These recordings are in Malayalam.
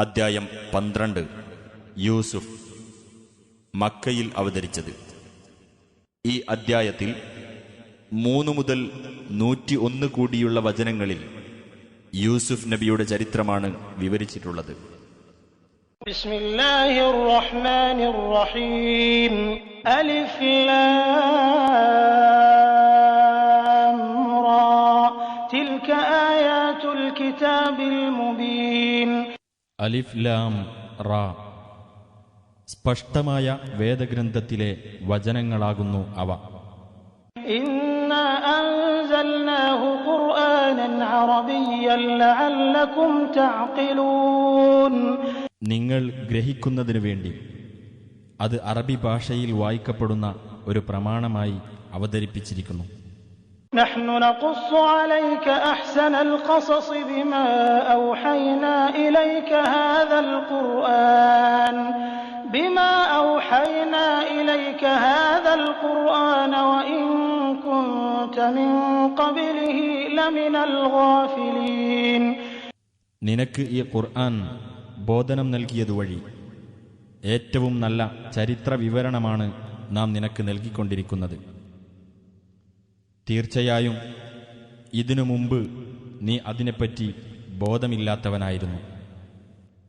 അദ്ധ്യായം 12 യൂസുഫ്. മക്കയിൽ അവതരിച്ചത്. ഈ അദ്ധ്യായത്തിൽ 3 മുതൽ 101 കൂടിയുള്ള വചനങ്ങളിൽ യൂസുഫ് നബിയുടെ ചരിത്രമാണ് വിവരിച്ചിട്ടുള്ളത്. ബിസ്മില്ലാഹിർ റഹ്മാനിർ റഹീം. അലിഫ് ലാം റാ തിൽക ആയാതുൽ കിതാബിൽ മുബീൻ. അലിഫ് ലാം റാ, സ്പഷ്ടമായ വേദഗ്രന്ഥത്തിലെ വചനങ്ങളാകുന്നു അവ. ഇന്നാ അൻസൽനാഹു ഖുർആനൻ അറബിയ്യൻ ലഅല്ലകും തഅഖിലൂൻ. നിങ്ങൾ ഗ്രഹിക്കുന്നതിനു വേണ്ടി അത് അറബി ഭാഷയിൽ വായിക്കപ്പെടുന്ന ഒരു പ്രമാണമായി അവതരിപ്പിച്ചിരിക്കുന്നു. നഹ്നു നഖുസ്സു അലൈക അഹ്സനൽ ഖസസ് ബിമാ ഔഹൈനാ ഇലൈക ഹാദൽ ഖുർആൻ വഇൻ കുൻത മിൻ ഖബ്ലിഹി ലമിനൽ ഗാഫിലീൻ. നിനക്ക് ഈ ഖുർആൻ ബോധനം നൽകിയതുവഴി ഏറ്റവും നല്ല ചരിത്ര വിവരണമാണ് നാം നിനക്ക് നൽകിക്കൊണ്ടിരിക്കുന്നത്. തീർച്ചയായും ഇതിനു മുമ്പ് നീ അതിനെപ്പറ്റി ബോധമില്ലാത്തവനായിരുന്നു.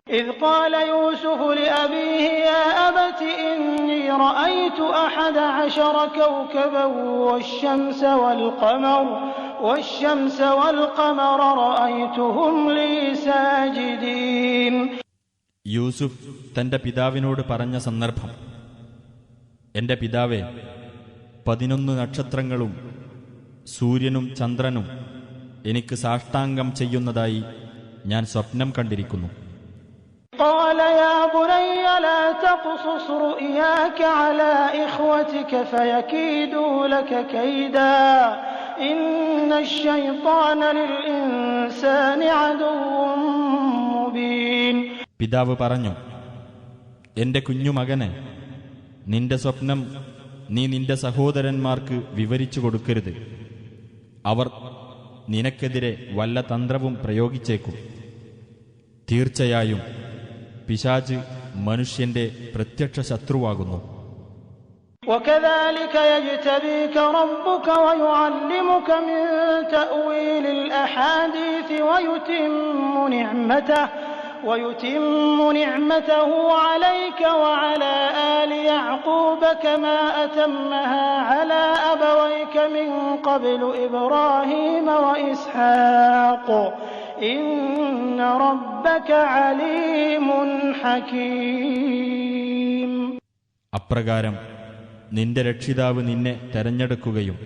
إذ قال يوسف لأبيه يا أبت إني رأيت 11 كوكبا والشمس والقمر رأيتهم لي ساجدين. യൂസുഫ് തന്റെ പിതാവിനോട് പറഞ്ഞ സന്ദർഭം: എന്റെ പിതാവേ, 11 നക്ഷത്രങ്ങളും സൂര്യനും ചന്ദ്രനും എനിക്ക് സാഷ്ടാംഗം ചെയ്യുന്നതായി ഞാൻ സ്വപ്നം കണ്ടിരിക്കുന്നു. قال يا بني لا تقصص رؤياك على إخوتك فيكيدوا لك كيدا إن الشيطان للإنسان عدو مبين. പിതാവ് പറഞ്ഞു: എന്റെ കുഞ്ഞുമകനെ, നിന്റെ സ്വപ്നം നീ നിന്റെ സഹോദരന്മാർക്ക് വിവരിച്ചു കൊടുക്കരുത്. അവർ നിനക്കെതിരെ വല്ല തന്ത്രവും പ്രയോഗിച്ചേക്കും. തീർച്ചയായും പിശാച് മനുഷ്യന്റെ പ്രത്യക്ഷ ശത്രുവാകുന്നു. وكذلك يجتبيك ربك ويعلمك من تأويل الأحاديث ويتم نعمته عليك وعلى آل يعقوب كما أتمها على أبويك من قبل إبراهيم وإسحاق إن ربك عليم حكيم. അപ്രകാരം നിന്റെ രക്ഷിതാവ് നിന്നെ തെരഞ്ഞെടുക്കുകയും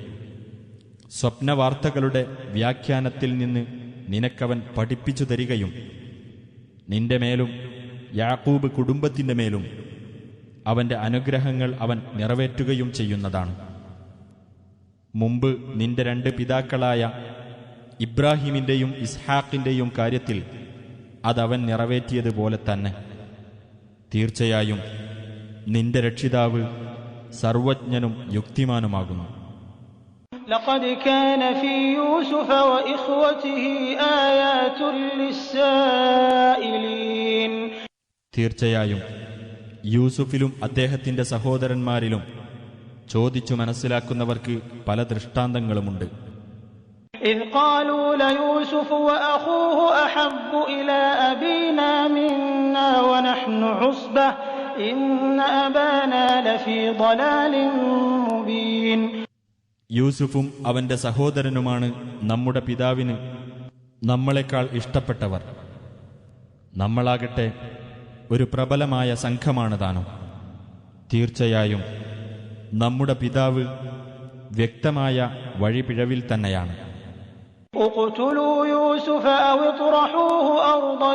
സ്വപ്നവാർത്തകളുടെ വ്യാഖ്യാനത്തിൽ നിന്ന് നിനക്കവൻ പഠിപ്പിച്ചു തരികയും നിന്റെ മേലും യാക്കൂബ് കുടുംബത്തിന്റെ മേലും അവന്റെ അനുഗ്രഹങ്ങൾ അവൻ നിറവേറ്റുകയും ചെയ്യുന്നതാണ്. മുമ്പ് നിന്റെ 2 പിതാക്കളായ ഇബ്രാഹിമിന്റെയും ഇസ്ഹാഖിന്റെയും കാര്യത്തിൽ അതവൻ നിറവേറ്റിയതുപോലെ തന്നെ. തീർച്ചയായും നിന്റെ രക്ഷിതാവ് സർവജ്ഞനും യുക്തിമാനുമാകുന്നു. لقد كان في يوسف وإخوته آيات للسائلين. തീർച്ചയായും യൂസുഫിലും അദ്ദേഹത്തിന്റെ സഹോദരന്മാരിലും ചോദിച്ചു മനസ്സിലാക്കുന്നവർക്ക് പല ദൃഷ്ടാന്തങ്ങളുമുണ്ട്. إذ قالوا ليوسف وأخوه أحب إلى أبينا منا ونحن عصبة إن أبانا لفي ضلال مبين. യൂസുഫും അവന്റെ സഹോദരനുമാണ് നമ്മുടെ പിതാവിന് നമ്മളെക്കാൾ ഇഷ്ടപ്പെട്ടവർ. നമ്മളാകട്ടെ ഒരു പ്രബലമായ സംഘമാണ് താനും. തീർച്ചയായും നമ്മുടെ പിതാവ് വ്യക്തമായ വഴിപിഴവിൽ തന്നെയാണ്. اقتلوا يوسف أو اطرحوه أرضا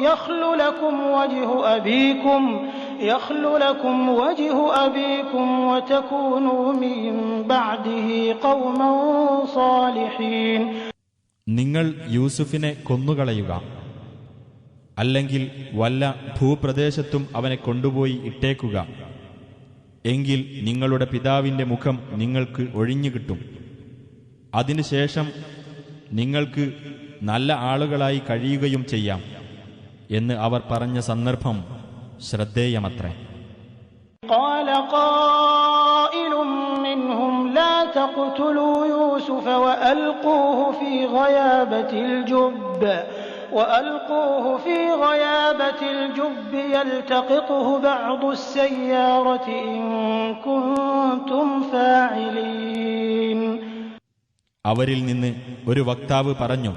يخل لكم وجه أبيكم وتكونوا من بعده قوما صالحين. നിങ്ങൾ യൂസുഫിനെ കൊന്നുകളയുക, അല്ലെങ്കിൽ വല്ല ഭൂപ്രദേശത്തും അവനെ കൊണ്ടുപോയി ഇട്ടേക്കുക. എങ്കിൽ നിങ്ങളുടെ പിതാവിന്റെ മുഖം നിങ്ങൾക്ക് ഒഴിഞ്ഞുകിട്ടും. അതിനുശേഷം നിങ്ങൾക്ക് നല്ല ആളുകളായി കഴിയുകയും ചെയ്യാം. എന്ന് അവർ പറഞ്ഞ സന്ദർഭം ശ്രദ്ധേയമത്രേ. قال قائل منهم لا تقتلوا يوسف وألقوه في غيابة الجب يلتقطه بعض السيارة إن كنتم فاعلين. അവരിൽ നിന്ന് ഒരു വക്താവ് പറഞ്ഞു,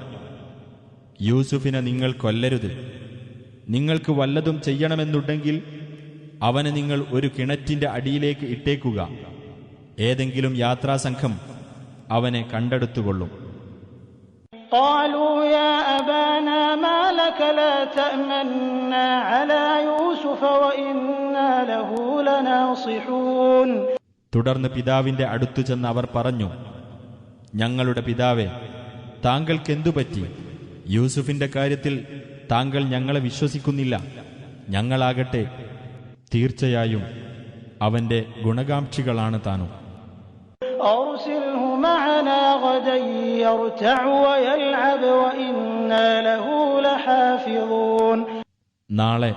യൂസുഫിനെ നിങ്ങൾ കൊല്ലരുത്. നിങ്ങൾക്ക് വല്ലതും ചെയ്യണമെന്നുണ്ടെങ്കിൽ അവനെ നിങ്ങൾ ഒരു കിണറ്റിന്റെ അടിയിലേക്ക് ഇട്ടേക്കുക. ഏതെങ്കിലും യാത്രാസംഘം അവനെ കണ്ടെടുത്തുകൊള്ളും. قالوا يا أبانا ما لك لا تأمنا على يوسف وإنا له لناصحون. തുടർന്ന് പിതാവിന്റെ അടുത്തു ചെന്ന് അവർ പറഞ്ഞു, ഞങ്ങളുടെ പിതാവേ, താങ്കൾക്കെന്തുപറ്റി? യൂസുഫിന്റെ കാര്യത്തിൽ താങ്കൾ ഞങ്ങളെ വിശ്വസിക്കുന്നില്ല. ഞങ്ങളാകട്ടെ തീർച്ചയായും അവന്റെ ഗുണകാംക്ഷികളാണ് താനും. أرسله معنا غدا يرتع ويلعب وإنا له لحافظون. നാളെ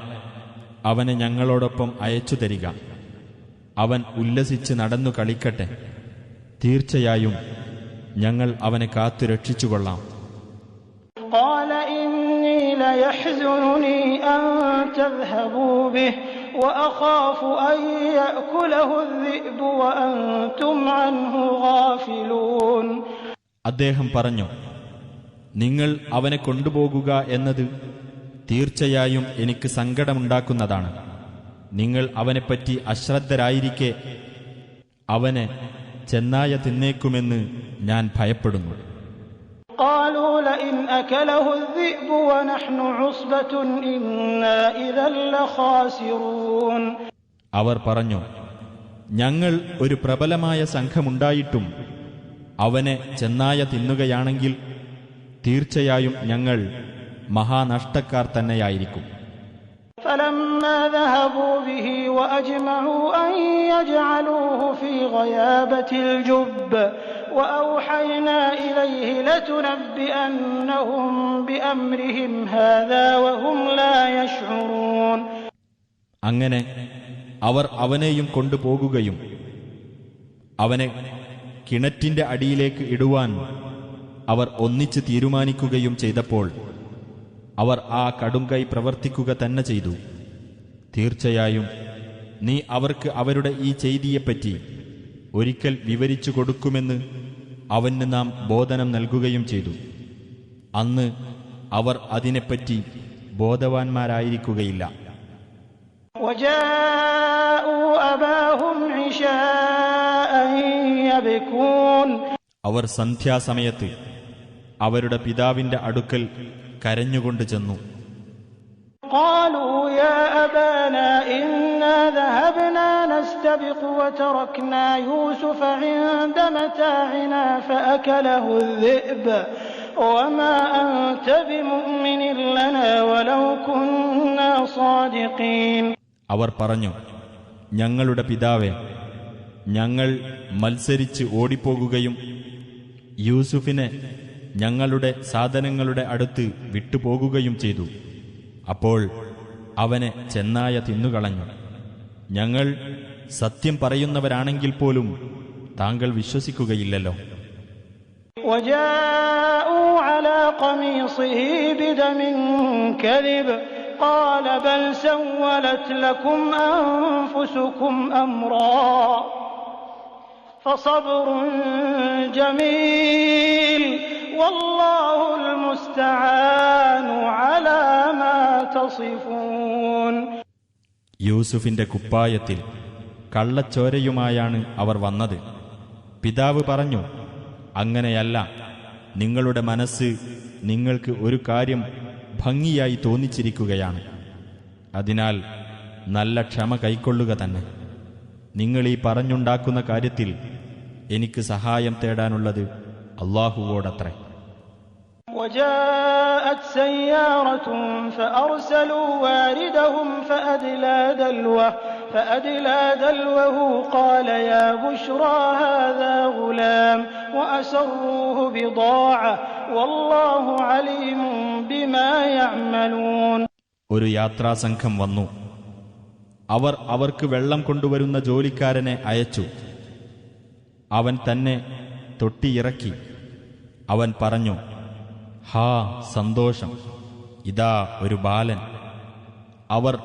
അവനെ ഞങ്ങളോടൊപ്പം അയച്ചു തരിക. അവൻ ഉല്ലസിച്ച് നടന്നു കളിക്കട്ടെ. തീർച്ചയായും ഞങ്ങൾ അവനെ കാത്തു രക്ഷിച്ചുകൊള്ളാം. قال إني ليحزنني أن تذهبوا به وأخاف أن يأكله الذئب وأنتم عنه غافلون. അദ്ദേഹം പറഞ്ഞു, നിങ്ങൾ അവനെ കൊണ്ടുപോകുക എന്നത് തീർച്ചയായും എനിക്ക് സങ്കടമുണ്ടാക്കുന്നതാണ്. നിങ്ങൾ അവനെപ്പറ്റി അശ്രദ്ധരായിരിക്കെ അവനെ ചെന്നായ തിന്നേക്കുമെന്ന് ഞാൻ ഭയപ്പെടുന്നു. قالوا لئن أكله الذئب ونحن عصبة إنا إذا لخاسرون. അവർ പറഞ്ഞു, ഞങ്ങൾ ഒരു പ്രബലമായ സംഘമുണ്ടായിട്ടും അവനെ ചെന്നായ തിന്നുകയാണെങ്കിൽ തീർച്ചയായും ഞങ്ങൾ മഹാനഷ്ടക്കാർ തന്നെയായിരിക്കും. فلما ذهبوا به وأجمعوا أن يجعلوه في غيابة الجب وأوحينا إليه لتنبئنهم بأمرهم هذا وهم لا يشعرون. അങ്ങനെ അവർ അവനെയും കൊണ്ടുപോകുകയും അവനെ കിണറ്റിന്റെ അടിയിലേക്ക് ഇടുവാൻ അവർ ഒന്നിച്ച് തീരുമാനിക്കുകയും ചെയ്തപ്പോൾ അവർ ആ കടുംകൈ പ്രവർത്തിക്കുക തന്നെ ചെയ്തു. തീർച്ചയായും നീ അവർക്ക് അവരുടെ ഈ ചെയ്തിയെപ്പറ്റി ഒരിക്കൽ വിവരിച്ചു കൊടുക്കുമെന്ന് അവന് നാം ബോധനം നൽകുകയും ചെയ്തു. അന്ന് അവർ അതിനെപ്പറ്റി ബോധവാന്മാരായിരിക്കുകയില്ല. وجاءوا أباهم عشاء يبكون. അവർ സന്ധ്യാസമയത്ത് അവരുടെ പിതാവിന്റെ അടുക്കൽ കരഞ്ഞുകൊണ്ട് ചെന്നു. قالوا يا أبانا إنا ذهبنا نستبق وتركنا يوسف عند متاعنا فأكله الذئب وما أنت بمؤمن لنا ولو كنا صادقين. അവർ പറഞ്ഞു, ഞങ്ങളുടെ പിതാവേ, ഞങ്ങൾ മത്സരിച്ച് ഓടിപ്പോകുകയും യൂസുഫിനെ ഞങ്ങളുടെ സാധനങ്ങളുടെ അടുത്ത് വിട്ടുപോകുകയും ചെയ്തു. അപ്പോൾ അവനെ ചെന്നായ തിന്നുകളഞ്ഞു. ഞങ്ങൾ സത്യം പറയുന്നവരാണെങ്കിൽ പോലും താങ്കൾ വിശ്വസിക്കുകയില്ലല്ലോ. وجاءوا على قميصه بدم كذب قال بل سولت لكم أنفسكم أمرا فصبر جميل والله المستعان على ما تصفون. യൂസുഫിന്റെ കുപ്പായത്തിൽ കള്ളച്ചോരയുമായാണ് അവർ വന്നത്. പിതാവ് പറഞ്ഞു, അങ്ങനെയല്ല, നിങ്ങളുടെ മനസ്സ് നിങ്ങൾക്ക് ഒരു കാര്യം ഭംഗിയായി തോന്നിച്ചിരിക്കുകയാണ്. അതിനാൽ നല്ല ക്ഷമ കൈക്കൊള്ളുക തന്നെ. നിങ്ങൾ ഈ പറഞ്ഞുണ്ടാക്കുന്ന കാര്യത്തിൽ എനിക്ക് സഹായം തേടാനുള്ളത് അല്ലാഹുവോടത്രേ. وجاءت سيارة فأرسلوا واردهم فأدلى دلوه قال يا بشرى هذا غلام وأسروه بضاعة والله عليم بما يعملون. ഒരു യാത്രാസംഘം വന്നു. അവർ അവർക്ക് വെള്ളം കൊണ്ടുവരുന്ന ജോലിക്കാരനെ അയച്ചു. അവൻ തന്നെ തൊട്ടിയിറക്കി. അവൻ പറഞ്ഞു, ഹാ സന്തോഷം, ഇതാ ഒരു ബാലൻ. അവർ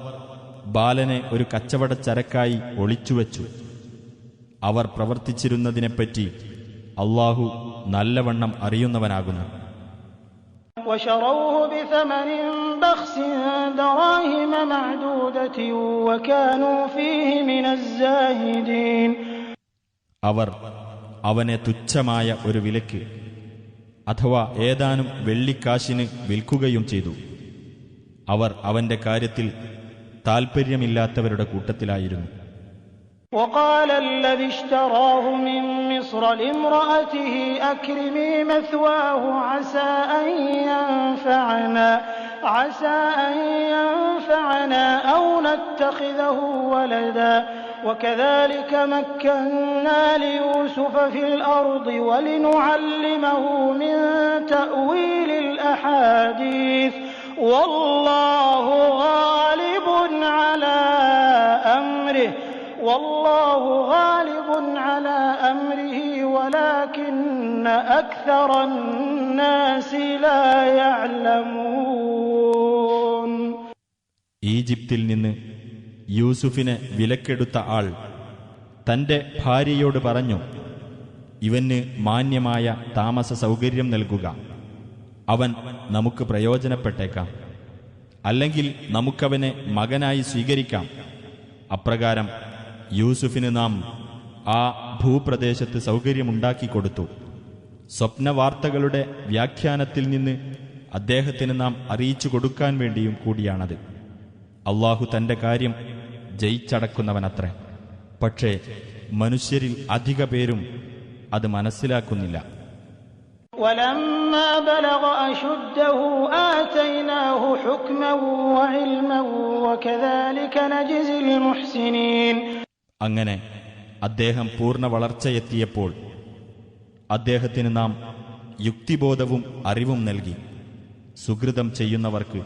ബാലനെ ഒരു കച്ചവടച്ചരക്കായി ഒളിച്ചുവെച്ചു. അവർ പ്രവർത്തിച്ചിരുന്നതിനെപ്പറ്റി അല്ലാഹു നല്ലവണ്ണം അറിയുന്നവനാകുന്നു. وشروه بثمن بخس دراهم معدودة وكانوا فيه من الزاهدين. അവർ അവനെ തുച്ഛമായ ഒരു വിലക്ക് അഥവാ ഏതാനും വെള്ളിക്കാശിന് വിൽക്കുകയും ചെയ്തു. അവർ അവന്റെ കാര്യത്തിൽ താൽപര്യമില്ലാത്തവരുടെ കൂട്ടത്തിലായിരുന്നു. وقال الذي اشتراه من مصر لامرأته أكرمي مثواه عسى أن ينفعنا أو نتخذه ولدا وكذلك مكنا ليوسف في الأرض ولنعلمه من تأويل الأحاديث والله غالب على أمره ولكن أكثر الناس لا يعلمون. ഈജിപ്തിൽ നിന്ന് യൂസുഫിനെ വിലക്കെടുത്ത ആൾ തന്റെ ഭാര്യയോട് പറഞ്ഞു, ഇവന് മാന്യമായ താമസ സൗകര്യം നൽകുക. അവൻ നമുക്ക് പ്രയോജനപ്പെട്ടേക്കാം. അല്ലെങ്കിൽ നമുക്കവനെ മകനായി സ്വീകരിക്കാം. അപ്രകാരം യൂസുഫിന് നാം ആ ഭൂപ്രദേശത്ത് സൗകര്യമുണ്ടാക്കിക്കൊടുത്തു. സ്വപ്നവാർത്തകളുടെ വ്യാഖ്യാനത്തിൽ നിന്ന് അദ്ദേഹത്തിന് നാം അറിയിച്ചു കൊടുക്കാൻ വേണ്ടിയും കൂടിയാണത്. അള്ളാഹു തന്റെ കാര്യം ജയിച്ചടക്കുന്നവനത്രേ. പക്ഷേ മനുഷ്യരിൽ അധിക പേരും അത് മനസ്സിലാക്കുന്നില്ല. ولما بلغ أشده آتيناه حكما وعلما وكذلك نجزي المحسنين. അങ്ങനെ അദ്ദേഹം പൂർണ്ണ വളർച്ചയെത്തിയപ്പോൾ അദ്ദേഹത്തിന് നാം യുക്തിബോധവും അറിവും നൽകി. സുകൃതം ചെയ്യുന്നവർക്ക്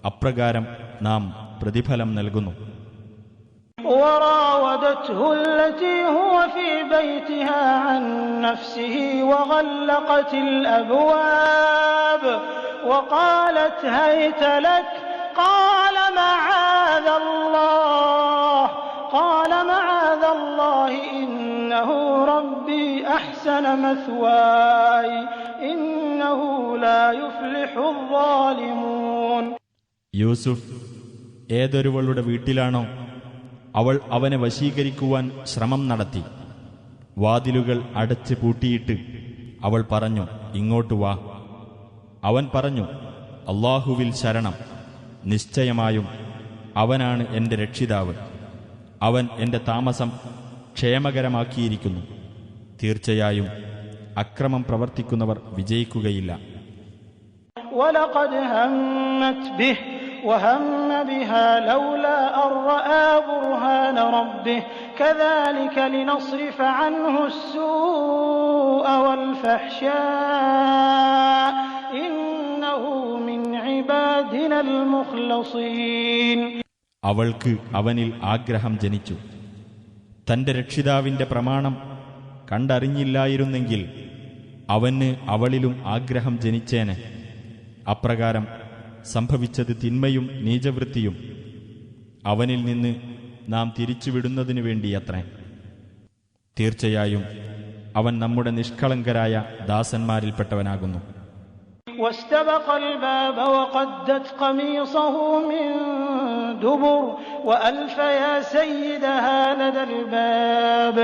അപ്രകാരം നാം പ്രതിഫലം നൽകുന്നു. وراودته التي هو في بيتها عن نفسه وغلقت الأبواب وقالت هيت لك قال معاذ الله إنه ربي أحسن مثواي إنه لا يفلح الظالمون. യൂസുഫ് ഏതൊരുവളുടെ വീട്ടിലാണോ അവൾ അവനെ വശീകരിക്കുവാൻ ശ്രമം നടത്തി. വാതിലുകൾ അടച്ച് പൂട്ടിയിട്ട് അവൾ പറഞ്ഞു, ഇങ്ങോട്ട് വാ. അവൻ പറഞ്ഞു, അല്ലാഹുവിൽ ശരണം, നിശ്ചയമായും അവനാണ് എൻ്റെ രക്ഷിതാവ്. അവൻ എൻ്റെ താമസം ക്ഷേമകരമാക്കിയിരിക്കുന്നു. തീർച്ചയായും അക്രമം പ്രവർത്തിക്കുന്നവർ വിജയിക്കുകയില്ല. وَلَقَدْ هَمَّتْ بِهِ وَهَمَّ بِهَا لَوْلَا أَن رَّأَىٰ بُرْهَانَ رَبِّهِ كَذَٰلِكَ لِنَصْرِفَ عَنْهُ السُّوءَ وَالْفَحْشَاءَ إِنَّهُ مِنْ عِبَادِنَا الْمُخْلَصِينَ. അവൾക്ക് അവനിൽ ആഗ്രഹം ജനിച്ചു. തന്റെ രക്ഷിതാവിന്റെ പ്രമാണം കണ്ടറിഞ്ഞില്ലായിരുന്നെങ്കിൽ അവന് അവളിലും ആഗ്രഹം ജനിച്ചേനെ. അപ്രകാരം സംഭവിച്ചത് തിന്മയും നീചവൃത്തിയും അവനിൽ നിന്ന് നാം തിരിച്ചുവിടുന്നതിനു വേണ്ടിയത്രേ. തീർച്ചയായും അവൻ നമ്മുടെ നിഷ്കളങ്കരായ ദാസന്മാരിൽപ്പെട്ടവനാകുന്നു. واستبق الباب وقدت قميصه من دبر وألف يا سيدها لدى الباب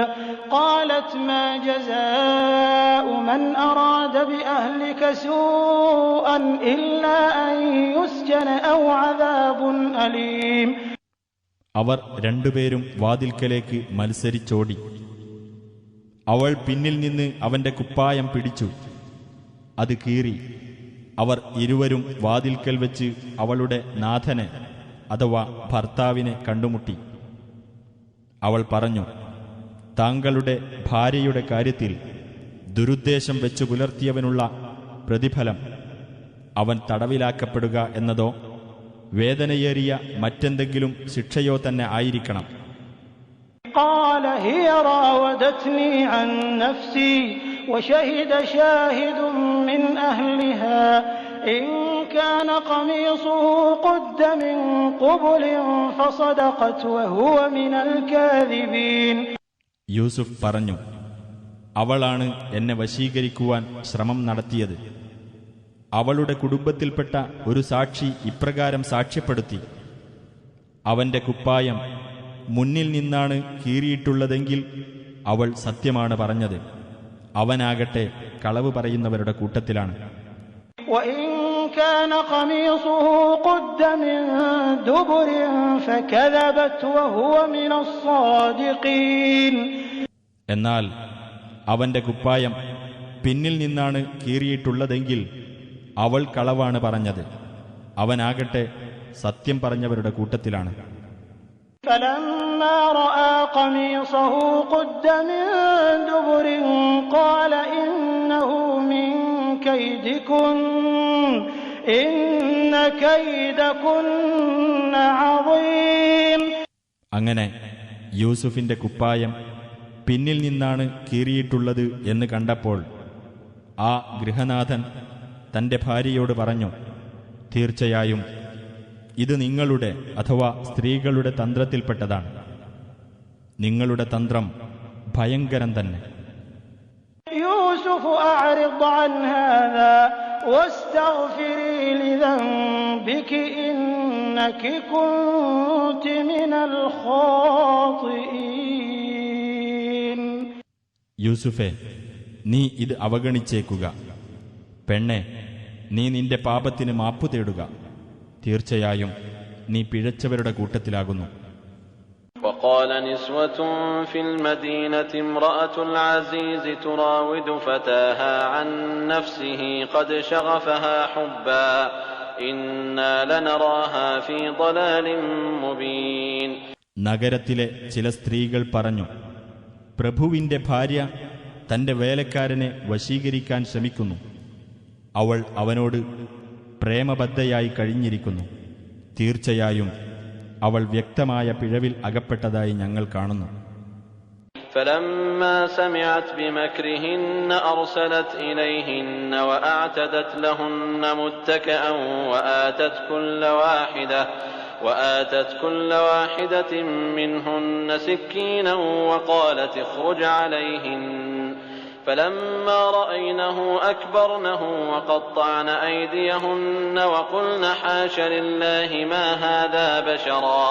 قالت ما جزاء من أراد بأهلك سوءا إلا أن يسجن أو عذاب أليم. അവർ രണ്ടുപേരും വാതിൽക്കലേക്ക് മത്സരിച്ചോടി. അവൾ പിന്നിൽ നിന്ന് അവന്റെ കുപ്പായം പിടിച്ചു. അത് കീറി. അവർ ഇരുവരും വാതിൽക്കൽ വെച്ച് അവളുടെ നാഥനെ അഥവാ ഭർത്താവിനെ കണ്ടുമുട്ടി. അവൾ പറഞ്ഞു, താങ്കളുടെ ഭാര്യയുടെ കാര്യത്തിൽ ദുരുദ്ദേശം വെച്ചു പുലർത്തിയവനുള്ള പ്രതിഫലം അവൻ തടവിലാക്കപ്പെടുക എന്നതോ വേദനയേറിയ മറ്റെന്തെങ്കിലും ശിക്ഷയോ തന്നെ ആയിരിക്കണം. قال هي راودتني عن نفسي وشهد شاهد من أهلها إن كان قميصه قد من قبل فصدقت وهو من الكاذبين. യൂസുഫ് പറഞ്ഞു, അവളാണ് എന്നെ വശീകരിക്കുവാൻ ശ്രമം നടത്തിയത്. അവളുടെ കുടുംബത്തിൽപ്പെട്ട ഒരു സാക്ഷി ഇപ്രകാരം സാക്ഷ്യപ്പെടുത്തി, അവന്റെ കുപ്പായം മുന്നിൽ നിന്നാണ് കീറിയിട്ടുള്ളതെങ്കിൽ അവൾ സത്യമാണ് പറഞ്ഞത്, അവനാകട്ടെ കളവ് പറയുന്നവരുടെ കൂട്ടത്തിലാണ്. وإن كان قميصه قد من دبر فكذبت وهو من الصادقين. എന്നാൽ അവന്റെ കുപ്പായം പിന്നിൽ നിന്നാണ് കീറിയിട്ടുള്ളതെങ്കിൽ അവൾ കളവാണ് പറഞ്ഞത്, അവനാകട്ടെ സത്യം പറഞ്ഞവരുടെ കൂട്ടത്തിലാണ്. فلما رأى قميصه قد من دبر قال إنه من كيدكن إن كيدكن عظيم. അങ്ങനെ യൂസുഫിന്റെ കുപ്പായം പിന്നിൽ നിന്നാണ് കീറിയിട്ടുള്ളത് എന്ന് കണ്ടപ്പോൾ ആ ഗൃഹനാഥൻ തന്റെ ഭാര്യയോട് പറഞ്ഞു, തീർച്ചയായും ഇത് നിങ്ങളുടെ അഥവാ സ്ത്രീകളുടെ തന്ത്രത്തിൽപ്പെട്ടതാണ്. നിങ്ങളുടെ തന്ത്രം ഭയങ്കരം തന്നെ. യൂസുഫ് അഅ്റിദ് അൻ ഹാദാ വസ്തഗ്ഫിരി ലിദംബികി ഇന്നകി കുൻതി മിനൽ ഖാതിഈൻ. യൂസുഫേ, നീ ഇത് അവഗണിച്ചേക്കുക. പെണ്ണെ, നീ നിന്റെ പാപത്തിന് മാപ്പു തേടുക. തീർച്ചയായും നീ പിഴച്ചവരുടെ കൂട്ടത്തിലാകുന്നു. وقال نسوة في المدينة امرأة العزيز تراود فتاها عن نفسه قد شغفها حبا إنا لنراها في ضلال مبين. നഗരത്തിലെ ചില സ്ത്രീകൾ പറഞ്ഞു, പ്രഭുവിന്റെ ഭാര്യ തന്റെ വേലക്കാരനെ വശീകരിക്കാൻ ശ്രമിക്കുന്നു. അവൾ അവനോട് പ്രേമബദ്ധയായി കഴിഞ്ഞിരിക്കുന്നു. തീർച്ചയായും അവൾ വ്യക്തമായ പിഴവിൽ അകപ്പെട്ടതായി ഞങ്ങൾ കാണുന്നു. فلما سمعت بمكرهن أرسلت إليهن وأعتدت لهن متكئا وآتت كل واحدة منهن سكينا وقالت اخرج عليهن فلما رأينه أكبرنه وقطعن أيديهن وقلن حاش لله ما هذا بشرا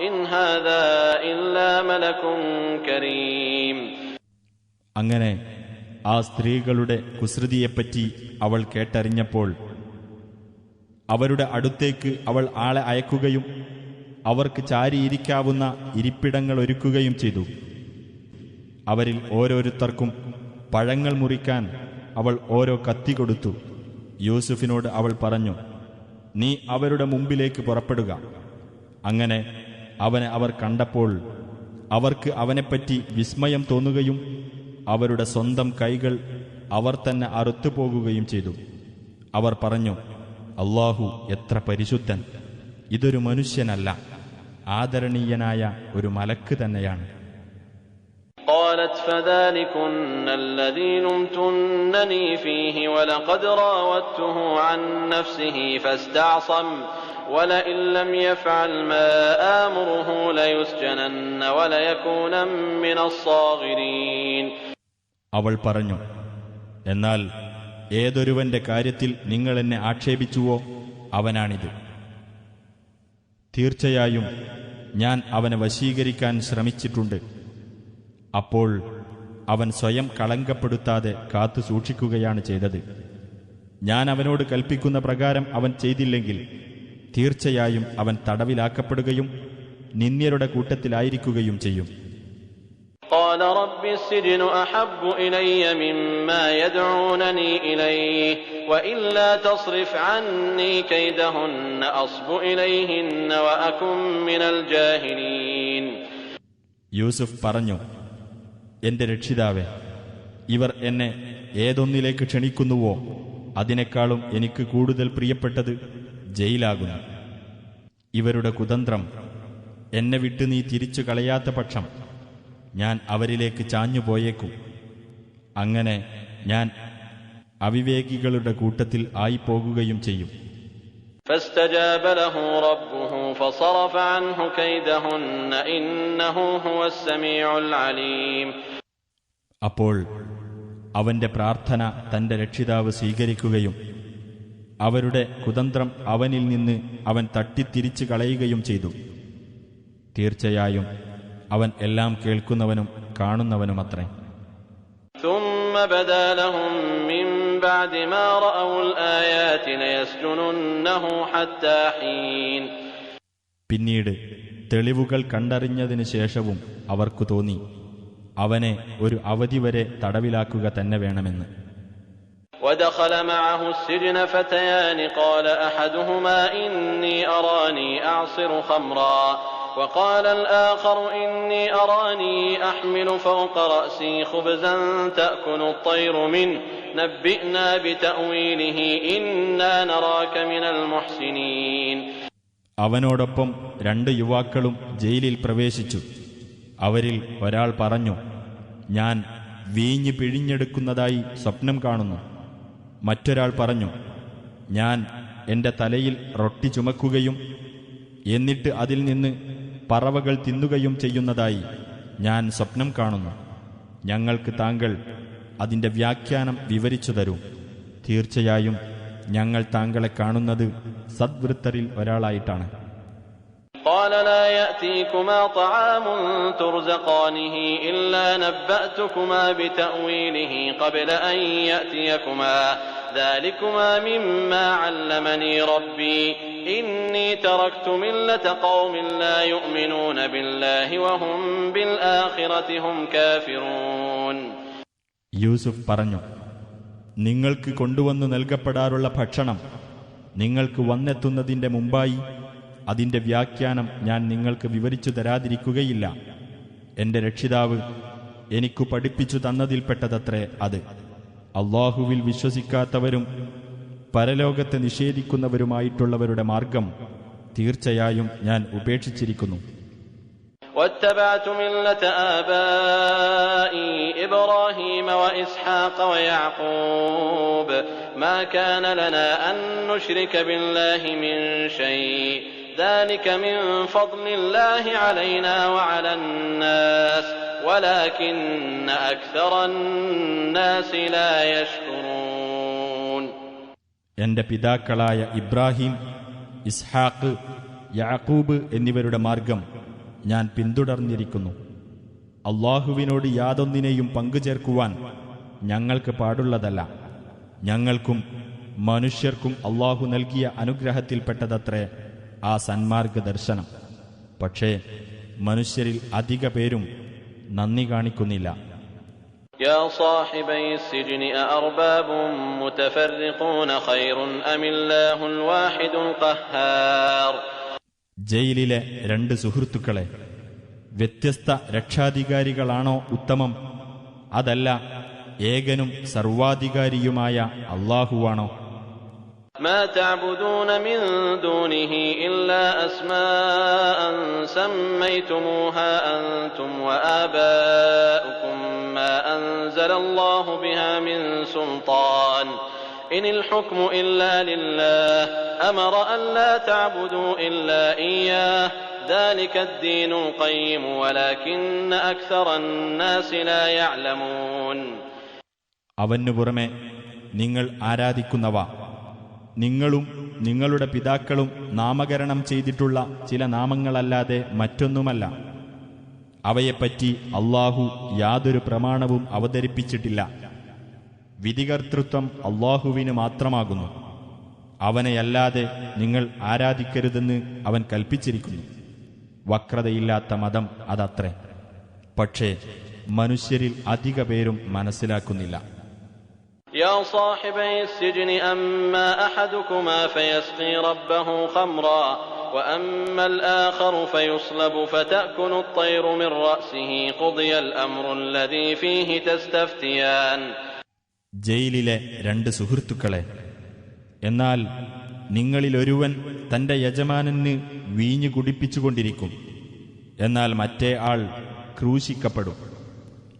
إن هذا إلا ملك كريم. അങ്ങനെ ആ സ്ത്രീകളുടെ കുസൃതിയെപ്പറ്റി അവൾ കേട്ടറിഞ്ഞപ്പോൾ അവരുടെ അടുത്തേക്ക് അവൾ ആളെ അയക്കുകയും അവർക്ക് ചാരിയിരിക്കാവുന്ന ഇരിപ്പിടങ്ങൾ ഒരുക്കുകയും ചെയ്തു. അവരിൽ ഓരോരുത്തർക്കും പഴങ്ങൾ മുറിക്കാൻ അവൾ ഓരോ കത്തി കൊടുത്തു. യൂസുഫിനോട് അവൾ പറഞ്ഞു, നീ അവരുടെ മുമ്പിലേക്ക് പുറപ്പെടുക. അങ്ങനെ അവനെ അവർ കണ്ടപ്പോൾ അവർക്ക് അവനെപ്പറ്റി വിസ്മയം തോന്നുകയും അവരുടെ സ്വന്തം കൈകൾ അവർ തന്നെ അറുത്തുപോകുകയും ചെയ്തു. അവർ പറഞ്ഞു, അല്ലാഹു എത്ര പരിശുദ്ധൻ! ഇതൊരു മനുഷ്യനല്ല, ആദരണീയനായ ഒരു മലക്ക് തന്നെയാണ്. قالت فذلكن الذي لمتنني فيه ولقد راودته عن نفسه فاستعصم ولئن لم يفعل ما آمره ليسجنن وليكونن من الصاغرين. അവൾ പറഞ്ഞു, എന്നാൽ ഏതൊരുവന്റെ കാര്യത്തിൽ നിങ്ങൾ എന്നെ ആക്ഷേപിച്ചുവോ അവനാണിത്. തീർച്ചയായും ഞാൻ അവനെ വശീകരിക്കാൻ ശ്രമിച്ചിട്ടുണ്ട്. അപ്പോൾ അവൻ സ്വയം കളങ്കപ്പെടുത്താതെ കാത്തു സൂക്ഷിക്കുകയാണ് ചെയ്തത്. ഞാൻ അവനോട് കൽപ്പിക്കുന്ന പ്രകാരം അവൻ ചെയ്തില്ലെങ്കിൽ തീർച്ചയായും അവൻ തടവിലാക്കപ്പെടുകയും നിന്ദ്യരുടെ കൂട്ടത്തിലായിരിക്കുകയും ചെയ്യും. قال رب السجن أحب إلي مما يدعونني إليه وإلا تصرف عني كيدهن أصب إليهن وأكن من الجاهلين. യൂസുഫ് പറഞ്ഞു, എന്റെ രക്ഷിതാവേ, ഇവർ എന്നെ ഏതൊന്നിലേക്ക് ക്ഷണിക്കുന്നുവോ അതിനേക്കാളും എനിക്ക് കൂടുതൽ പ്രിയപ്പെട്ടത് ജയിലാകുന്നു. ഇവരുടെ കുതന്ത്രം എന്നെ വിട്ട് നീ തിരിച്ചു കളയാത്ത പക്ഷം ഞാൻ അവരിലേക്ക് ചാഞ്ഞുപോയേക്കും. അങ്ങനെ ഞാൻ അവിവേകികളുടെ കൂട്ടത്തിൽ ആയിപ്പോകുകയും ചെയ്യും. فاستجاب له ربه فصرف عنه كيدهن إنه هو السميع العليم. അപ്പോൾ അവന്റെ പ്രാർത്ഥന തന്റെ രക്ഷിതാവ് സ്വീകരിക്കുകയും അവരുടെ കുതന്ത്രം അവനിൽ നിന്ന് അവൻ തട്ടിത്തിരിച്ചു കളയുകയും ചെയ്തു. തീർച്ചയായും അവൻ എല്ലാം കേൾക്കുന്നവനും കാണുന്നവനുമത്രേ. ثم بدا لهم من بعد ما رأوا الآيات ليسجننه حتى حين. പിന്നീട് തെളിവുകൾ കണ്ടറിഞ്ഞതിനു ശേഷവും അവർക്കു തോന്നി അവനെ ഒരു അവധി വരെ തടവിലാക്കുക തന്നെ വേണമെന്ന്. ودخل معه السجن فتيان قال أحدهما إني أراني أعصر خمرا وقال الآخر إني أراني أحمل فوق رأسي خبزا تأكل الطير منه نبئنا بتأويله إنا نراك من المحسنين. അവനോടൊപ്പം രണ്ട് യുവാക്കളും ജയിലിൽ പ്രവേശിച്ചു. അവരിൽ ഒരാൾ പറഞ്ഞു, ഞാൻ വീഞ്ഞ് പിഴിഞ്ഞെടുക്കുന്നതായി സ്വപ്നം കാണുന്നു. മറ്റൊരാൾ പറഞ്ഞു, ഞാൻ എൻ്റെ തലയിൽ റൊട്ടി ചുമക്കുകയും എന്നിട്ട് അതിൽ നിന്ന് പറവകൾ തിന്നുകയും ചെയ്യുന്നതായി ഞാൻ സ്വപ്നം കാണുന്നു. ഞങ്ങൾക്ക് താങ്കൾ അതിൻ്റെ വ്യാഖ്യാനം വിവരിച്ചു തരൂ. തീർച്ചയായും ഞങ്ങൾ താങ്കളെ കാണുന്നത് സദ്വൃത്തരിൽ ഒരാളായിട്ടാണ്. قال لا يأتيكما طعام ترزقانه إلا نبأتكما بتأويله قبل أن يأتيكما ذلكما مما علمني ربي إني تركت ملة قوم لا يؤمنون بالله وهم بالآخرة هم كافرون. യൂസുഫ് പറഞ്ഞു, നിങ്ങൾക്ക് കൊണ്ടുവന്നു നൽകപ്പെടാറുള്ള ഭക്ഷണം നിങ്ങൾക്ക് വന്നെത്തുന്നതിൻ്റെ മുമ്പായി അതിൻ്റെ വ്യാഖ്യാനം ഞാൻ നിങ്ങൾക്ക് വിവരിച്ചു തരാതിരിക്കുകയില്ല. എൻ്റെ രക്ഷിതാവ് എനിക്കു പഠിപ്പിച്ചു തന്നതിൽപ്പെട്ടതത്രേ അത്. അള്ളാഹുവിൽ വിശ്വസിക്കാത്തവരും പരലോകത്തെ നിഷേധിക്കുന്നവരുമായിട്ടുള്ളവരുടെ മാർഗം തീർച്ചയായും ഞാൻ ഉപേക്ഷിച്ചിരിക്കുന്നു. واتبعت ملة آبائي إبراهيم وإسحاق ويعقوب ما كان لنا أن نشرك بالله من شيء ذلك من فضل الله علينا وعلى الناس ولكن أكثر الناس لا يشكرون. എൻ്റെ പിതാക്കളായ ഇബ്രാഹിം, ഇസ്ഹാഖ്, യാക്കൂബ് എന്നിവരുടെ മാർഗം ഞാൻ പിന്തുടർന്നിരിക്കുന്നു. അള്ളാഹുവിനോട് യാതൊന്നിനെയും പങ്കുചേർക്കുവാൻ ഞങ്ങൾക്ക് പാടുള്ളതല്ല. ഞങ്ങൾക്കും മനുഷ്യർക്കും അള്ളാഹു നൽകിയ അനുഗ്രഹത്തിൽപ്പെട്ടതത്രേ ആ സന്മാർഗ ദർശനം. പക്ഷേ മനുഷ്യരിൽ അധിക പേരും നന്ദി കാണിക്കുന്നില്ല. يا صاحبي السجن أأرباب متفرقون خير أم الله الواحد القهار. ജയിലിലെ രണ്ട് സുഹൃത്തുക്കളെ, വ്യത്യസ്ത രക്ഷാധികാരികളാണോ ഉത്തമം, അതല്ല ഏകനും സർവാധികാരിയുമായ അല്ലാഹുവാണോ? ما تعبدون من دونه إلا أسماء سميتموها أنتم وآباؤكم ما أنزل الله بها من سلطان إن الحكم إلا لله أمر أن لا تعبدوا إلا إياه ذلك الدين القيم ولكن أكثر الناس لا يعلمون. അവനു പുറമെ നിങ്ങൾ ആരാധിക്കുന്നവ നിങ്ങളും നിങ്ങളുടെ പിതാക്കളും നാമകരണം ചെയ്തിട്ടുള്ള ചില നാമങ്ങളല്ലാതെ മറ്റൊന്നുമല്ല. അവയെപ്പറ്റി അള്ളാഹു യാതൊരു പ്രമാണവും അവതരിപ്പിച്ചിട്ടില്ല. വിധികർത്തൃത്വം അള്ളാഹുവിന് മാത്രമാകുന്നു. അവനെയല്ലാതെ നിങ്ങൾ ആരാധിക്കരുതെന്ന് അവൻ കൽപ്പിച്ചിരിക്കുന്നു. വക്രതയില്ലാത്ത മതം അതത്രേ. പക്ഷേ മനുഷ്യരിൽ അധിക പേരും മനസ്സിലാക്കുന്നില്ല. يا صاحبي السجن أما أحدكما فيسقي ربه خمرا وأما الآخر فيصلب فتأكل الطير من رأسه قضي الأمر الذي فيه تستفتيان. ജയിലിലെ രണ്ട് സുഹൃത്തുക്കളെ, എന്നാൽ നിങ്ങളിലൊരുവൻ തന്റെ യജമാനന് വീഞ്ഞു കുടിപ്പിച്ചുകൊണ്ടിരിക്കും. എന്നാൽ മറ്റേ ആൾ ക്രൂശിക്കപ്പെടും.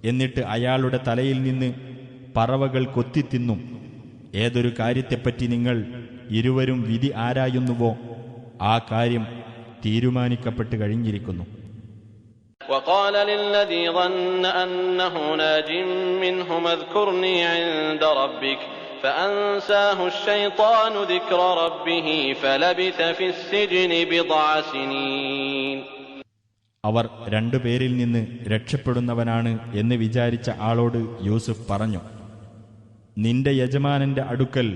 എന്നിട്ട് അയാളുടെ തലയിൽ നിന്ന് പറവകൾ കൊത്തിത്തിന്നും. ഏതൊരു കാര്യത്തെപ്പറ്റി നിങ്ങൾ ഇരുവരും വിധി ആരായുന്നുവോ ആ കാര്യം തീരുമാനിക്കപ്പെട്ട് കഴിഞ്ഞിരിക്കുന്നു. وقال للذي ظن أنه ناج منهما اذكرني عند ربك فأنساه الشيطان ذكر ربه فلبث في السجن بضع سنين. അവർ രണ്ടുപേരിൽ നിന്ന് രക്ഷപ്പെടുന്നവനാണ് എന്ന് വിചാരിച്ച ആളോട് യൂസുഫ് പറഞ്ഞു, നിന്റെ യജമാനന്റെ അടുക്കൽ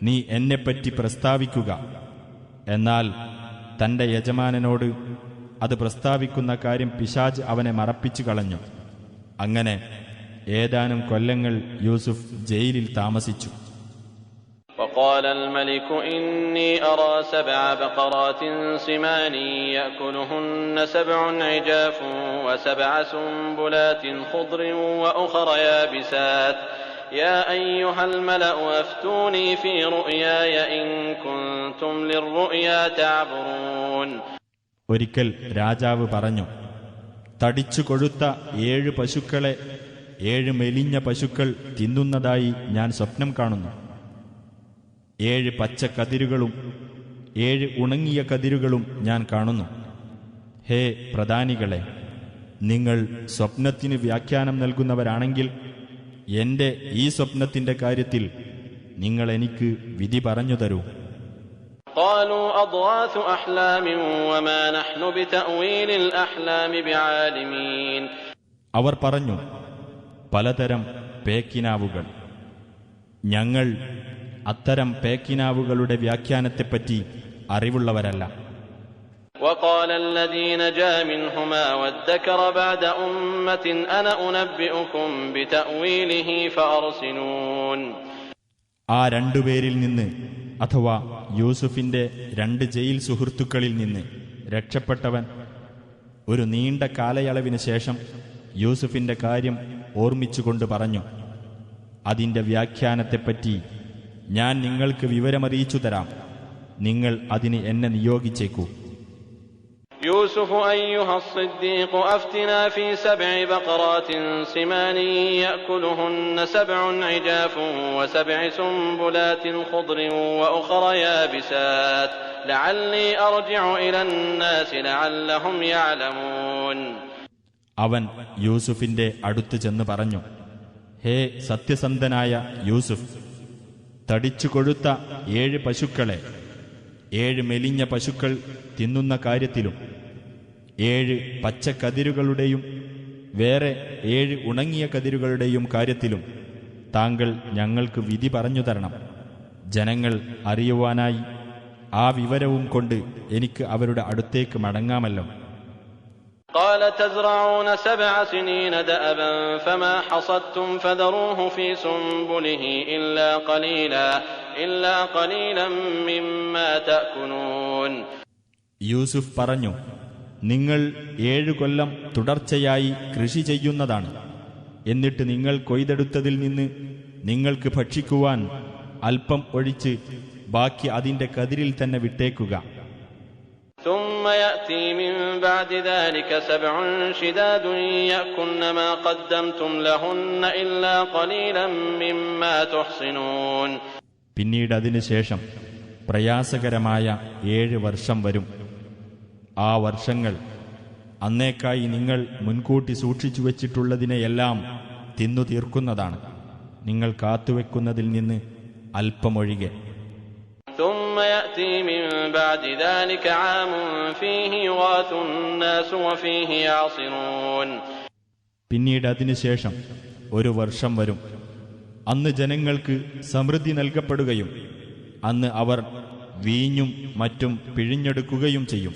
നീ എന്നെപ്പറ്റി പ്രസ്താവിക്കുക. എന്നാൽ തന്റെ യജമാനനോട് അത് പ്രസ്താവിക്കുന്ന കാര്യം പിശാച് അവനെ മറപ്പിച്ചു കളഞ്ഞു. അങ്ങനെ ഏതാനും കൊല്ലങ്ങൾ യൂസുഫ് ജയിലിൽ താമസിച്ചു. وقال الملك إني أرى 7 بقرات سمان يأكلهن 7 عجاف و7 سنبلات خضر وأخر يابسات يا أيها الملأ أفتوني في رؤياي إن كنتم للرؤيا تعبرون. ഒരിക്കൽ രാജാവ് പറഞ്ഞു, തടിച്ചു കൊഴുത്ത 7 പശുക്കളെ 7 മെലിഞ്ഞ പശുക്കൾ തിന്നുന്നതായി ഞാൻ സ്വപ്നം കാണുന്നു. 7 പച്ച കതിരുകളും 7 ഉണങ്ങിയ കതിരുകളും ഞാൻ കാണുന്നു. ഹേ പ്രധാനികളെ, നിങ്ങൾ സ്വപ്നത്തിന് വ്യാഖ്യാനം നൽകുന്നവരാണെങ്കിൽ എന്റെ ഈ സ്വപ്നത്തിന്റെ കാര്യത്തിൽ നിങ്ങൾ എനിക്ക് വിധി പറഞ്ഞു തരൂ. قالوا أضغاث أحلام وما نحن بتأويل الأحلام بعالمين. അവർ പറഞ്ഞു, പലതരം പേക്കിനാവുകൾ. ഞങ്ങൾ അത്തരം പേക്കിനാവുകളുടെ വ്യാഖ്യാനത്തെപ്പറ്റി അറിവുള്ളവരല്ല. وقال الذي نجا منهما وادكر بعد أمة أنا أنبئكم بتأويله فأرسلون. ആ രണ്ടുപേരിൽ നിന്ന്, അഥവാ യൂസുഫിന്റെ 2 ജയിൽ സുഹൃത്തുക്കളിൽ നിന്ന് രക്ഷപ്പെട്ടവൻ ഒരു നീണ്ട കാലയളവിന് ശേഷം യൂസുഫിന്റെ കാര്യം ഓർമ്മിച്ചുകൊണ്ട് പറഞ്ഞു, അതിന്റെ വ്യാഖ്യാനത്തെപ്പറ്റി ഞാൻ നിങ്ങൾക്ക് വിവരമറിയിച്ചു തരാം. നിങ്ങൾ അതിന് എന്നെ നിയോഗിച്ചേക്കൂ. يوسف أيها الصديق أفتنا في 7 بقرات سمان يأكلهن 7 عجاف و7 سنبلات خضر وأخر يابسات لعلي أرجع إلى الناس لعلهم يعلمون. അവൻ യൂസുഫിന്റെ അടുത്ത് ചെന്ന് പറഞ്ഞു, ഹേ സത്യസന്ധനായ യൂസുഫ്, തടിച്ചു കൊഴുത്ത 7 പശുക്കളെ 7 മെലിഞ്ഞ പശുക്കൾ തിന്നുന്ന കാര്യത്തിലും 7 പച്ചക്കതിരുകളുടെയും വേറെ 7 ഉണങ്ങിയ കതിരുകളുടെയും കാര്യത്തിലും താങ്കൾ ഞങ്ങൾക്ക് വിധി പറഞ്ഞു തരണം. ജനങ്ങൾ അറിയുവാനായി ആ വിവരവും കൊണ്ട് എനിക്ക് അവരുടെ അടുത്തേക്ക് മടങ്ങാമല്ലോ. قال تزرعون 7 سنين دأبا فما حصدتم فذروه في سنبله إلا قليلا مما تأكلون. യൂസുഫ് പറഞ്ഞു, നിങ്ങൾ 7 കൊല്ലം തുടർച്ചയായി കൃഷി ചെയ്യുന്നതാണ്. എന്നിട്ട് നിങ്ങൾ കൊയ്തെടുത്തതിൽ നിന്ന് നിങ്ങൾക്ക് ഭക്ഷിക്കുവാൻ അല്പം ഒഴിച്ച് ബാക്കി അതിന്റെ കതിരിൽ തന്നെ വിട്ടേക്കുക. ثم يأتي من بعد ذلك 7 شداد يأكلن ما قدمتم لهن إلا قليلا مما تحصنون. പിന്നീട് അതിനുശേഷം പ്രയാസകരമായ 7 വർഷം വരും. ആ വർഷങ്ങൾ അന്നേക്കായി നിങ്ങൾ മുൻകൂട്ടി സൂക്ഷിച്ചു വച്ചിട്ടുള്ളതിനെയെല്ലാം തിന്നു തീർക്കുന്നതാണ്, നിങ്ങൾ കാത്തുവെക്കുന്നതിൽ നിന്ന് അല്പമൊഴികെ. ثم يأتي من بعد ذلك عام فيه يغاث الناس وفيه يعصرون. പിന്നീട് അതിനുശേഷം 1 വർഷം വരും. അന്ന് ജനങ്ങൾക്ക് സമൃദ്ധി നൽകപ്പെടുകയും അന്ന് അവർ വീഞ്ഞും മറ്റും പിഴിഞ്ഞെടുക്കുകയും ചെയ്യും.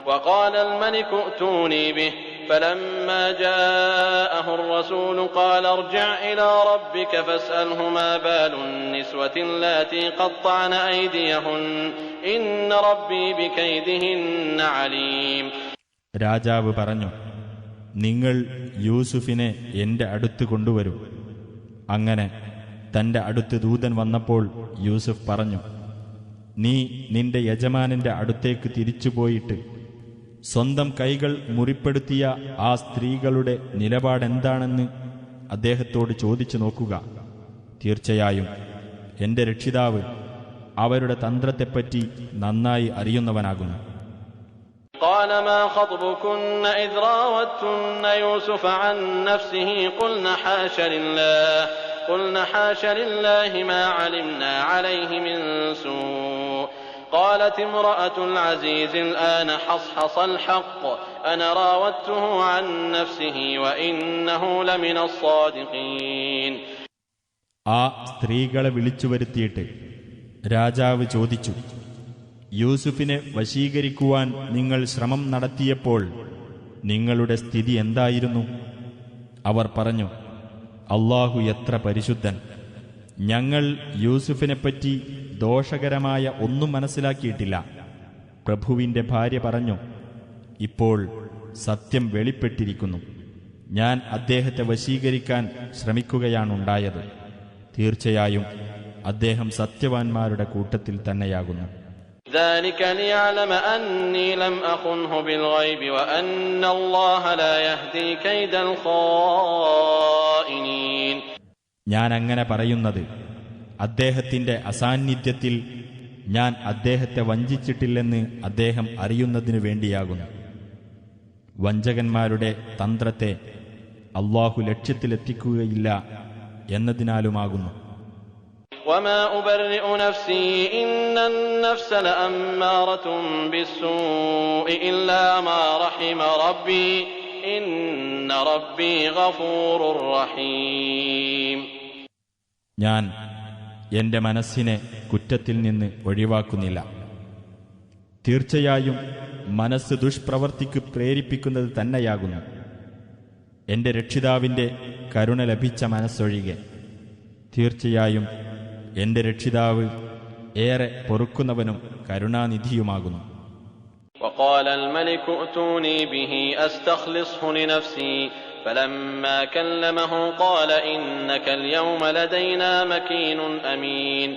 وقال الملك ائتوني به فلما جاءه الرسول قال ارجع إلى ربك فاسأله ما بال النسوة اللاتي قطعن أيديهن إن ربي بكيدهن عليم. രാജാവ് പറഞ്ഞു, നിങ്ങൾ യൂസുഫിനെ എന്റെ അടുത്ത് കൊണ്ടുവരൂ. അങ്ങനെ തന്റെ അടുത്ത് ദൂതൻ വന്നപ്പോൾ യൂസുഫ് പറഞ്ഞു, നീ നിന്റെ യജമാനന്റെ അടുത്തേക്ക് തിരിച്ചുപോയിട്ട് സ്വന്തം കൈകൾ മുറിപ്പെടുത്തിയ ആ സ്ത്രീകളുടെ നിലപാടെന്താണെന്ന് അദ്ദേഹത്തോട് ചോദിച്ചു നോക്കുക. തീർച്ചയായും എന്റെ രക്ഷിതാവ് അവരുടെ തന്ത്രത്തെപ്പറ്റി നന്നായി അറിയുന്നവനാകുന്നു. قال ما خطبكن إذ راوتن يوسف عن نفسه قلنا حاش لله ما علمنا عليه من سوء قالت امرأة العزيز الآن حصحص الحق أنا راودته عن نفسه وإنه لمن الصادقين. ആ സ്ത്രീകളെ വിളിച്ചു വരുത്തിയിട്ട് രാജാവ് ചോദിച്ചു, യൂസുഫിനെ വശീകരിക്കുവാൻ നിങ്ങൾ ശ്രമം നടത്തിയപ്പോൾ നിങ്ങളുടെ സ്ഥിതി എന്തായിരുന്നു? അവർ പറഞ്ഞു, അല്ലാഹു എത്ര പരിശുദ്ധൻ, ഞങ്ങൾ യൂസുഫിനെപ്പറ്റി ദോഷകരമായ ഒന്നും മനസ്സിലാക്കിയിട്ടില്ല. പ്രഭുവിന്റെ ഭാര്യ പറഞ്ഞു, ഇപ്പോൾ സത്യം വെളിപ്പെട്ടിരിക്കുന്നു. ഞാൻ അദ്ദേഹത്തെ വശീകരിക്കാൻ ശ്രമിക്കുകയാണുണ്ടായത്. തീർച്ചയായും അദ്ദേഹം സത്യവാൻമാരുടെ കൂട്ടത്തിൽ തന്നെയാകുന്നു. ذلك ليعلم أني لم أخنه بالغيب وأن الله لا يهدي كيد الخائنين. ഞാൻ അങ്ങനെ പറയുന്നത് അദ്ദേഹത്തിന്റെ അസാന്നിധ്യത്തിൽ ഞാൻ അദ്ദേഹത്തെ വഞ്ചിച്ചിട്ടില്ലെന്ന് അദ്ദേഹം അറിയുന്നതിനു വേണ്ടിയാകുന്നു. വഞ്ചകന്മാരുടെ തന്ത്രത്തെ അല്ലാഹു ലക്ഷ്യത്തിലെത്തിക്കുകയില്ല എന്നതിനാലുമാകുന്നു. وما أبرئ نفسي إن النفس لأمارة بالسوء إلا ما رحم ربي إن ربي غفور رحيم. ഞാൻ എന്റെ മനസ്സിനെ കുറ്റത്തിൽ നിന്ന് ഒഴിവാക്കുന്നില്ല. തീർച്ചയായും മനസ്സ് ദുഷ്പ്രവർത്തിക്ക് പ്രേരിപ്പിക്കുന്നത് തന്നെയാകുന്നു. എന്റെ രക്ഷിതാവിന്റെ കരുണ ലഭിച്ച മനസ്സൊഴികെ. തീർച്ചയായും എന്റെ രക്ഷിതാവ് ഏറെ പൊറുക്കുന്നവനും കരുണാനിധിയുമാകുന്നു. وقال الملك ائتوني به أستخلصه لنفسي فلما كلمه قال إنك اليوم لدينا مكين أمين.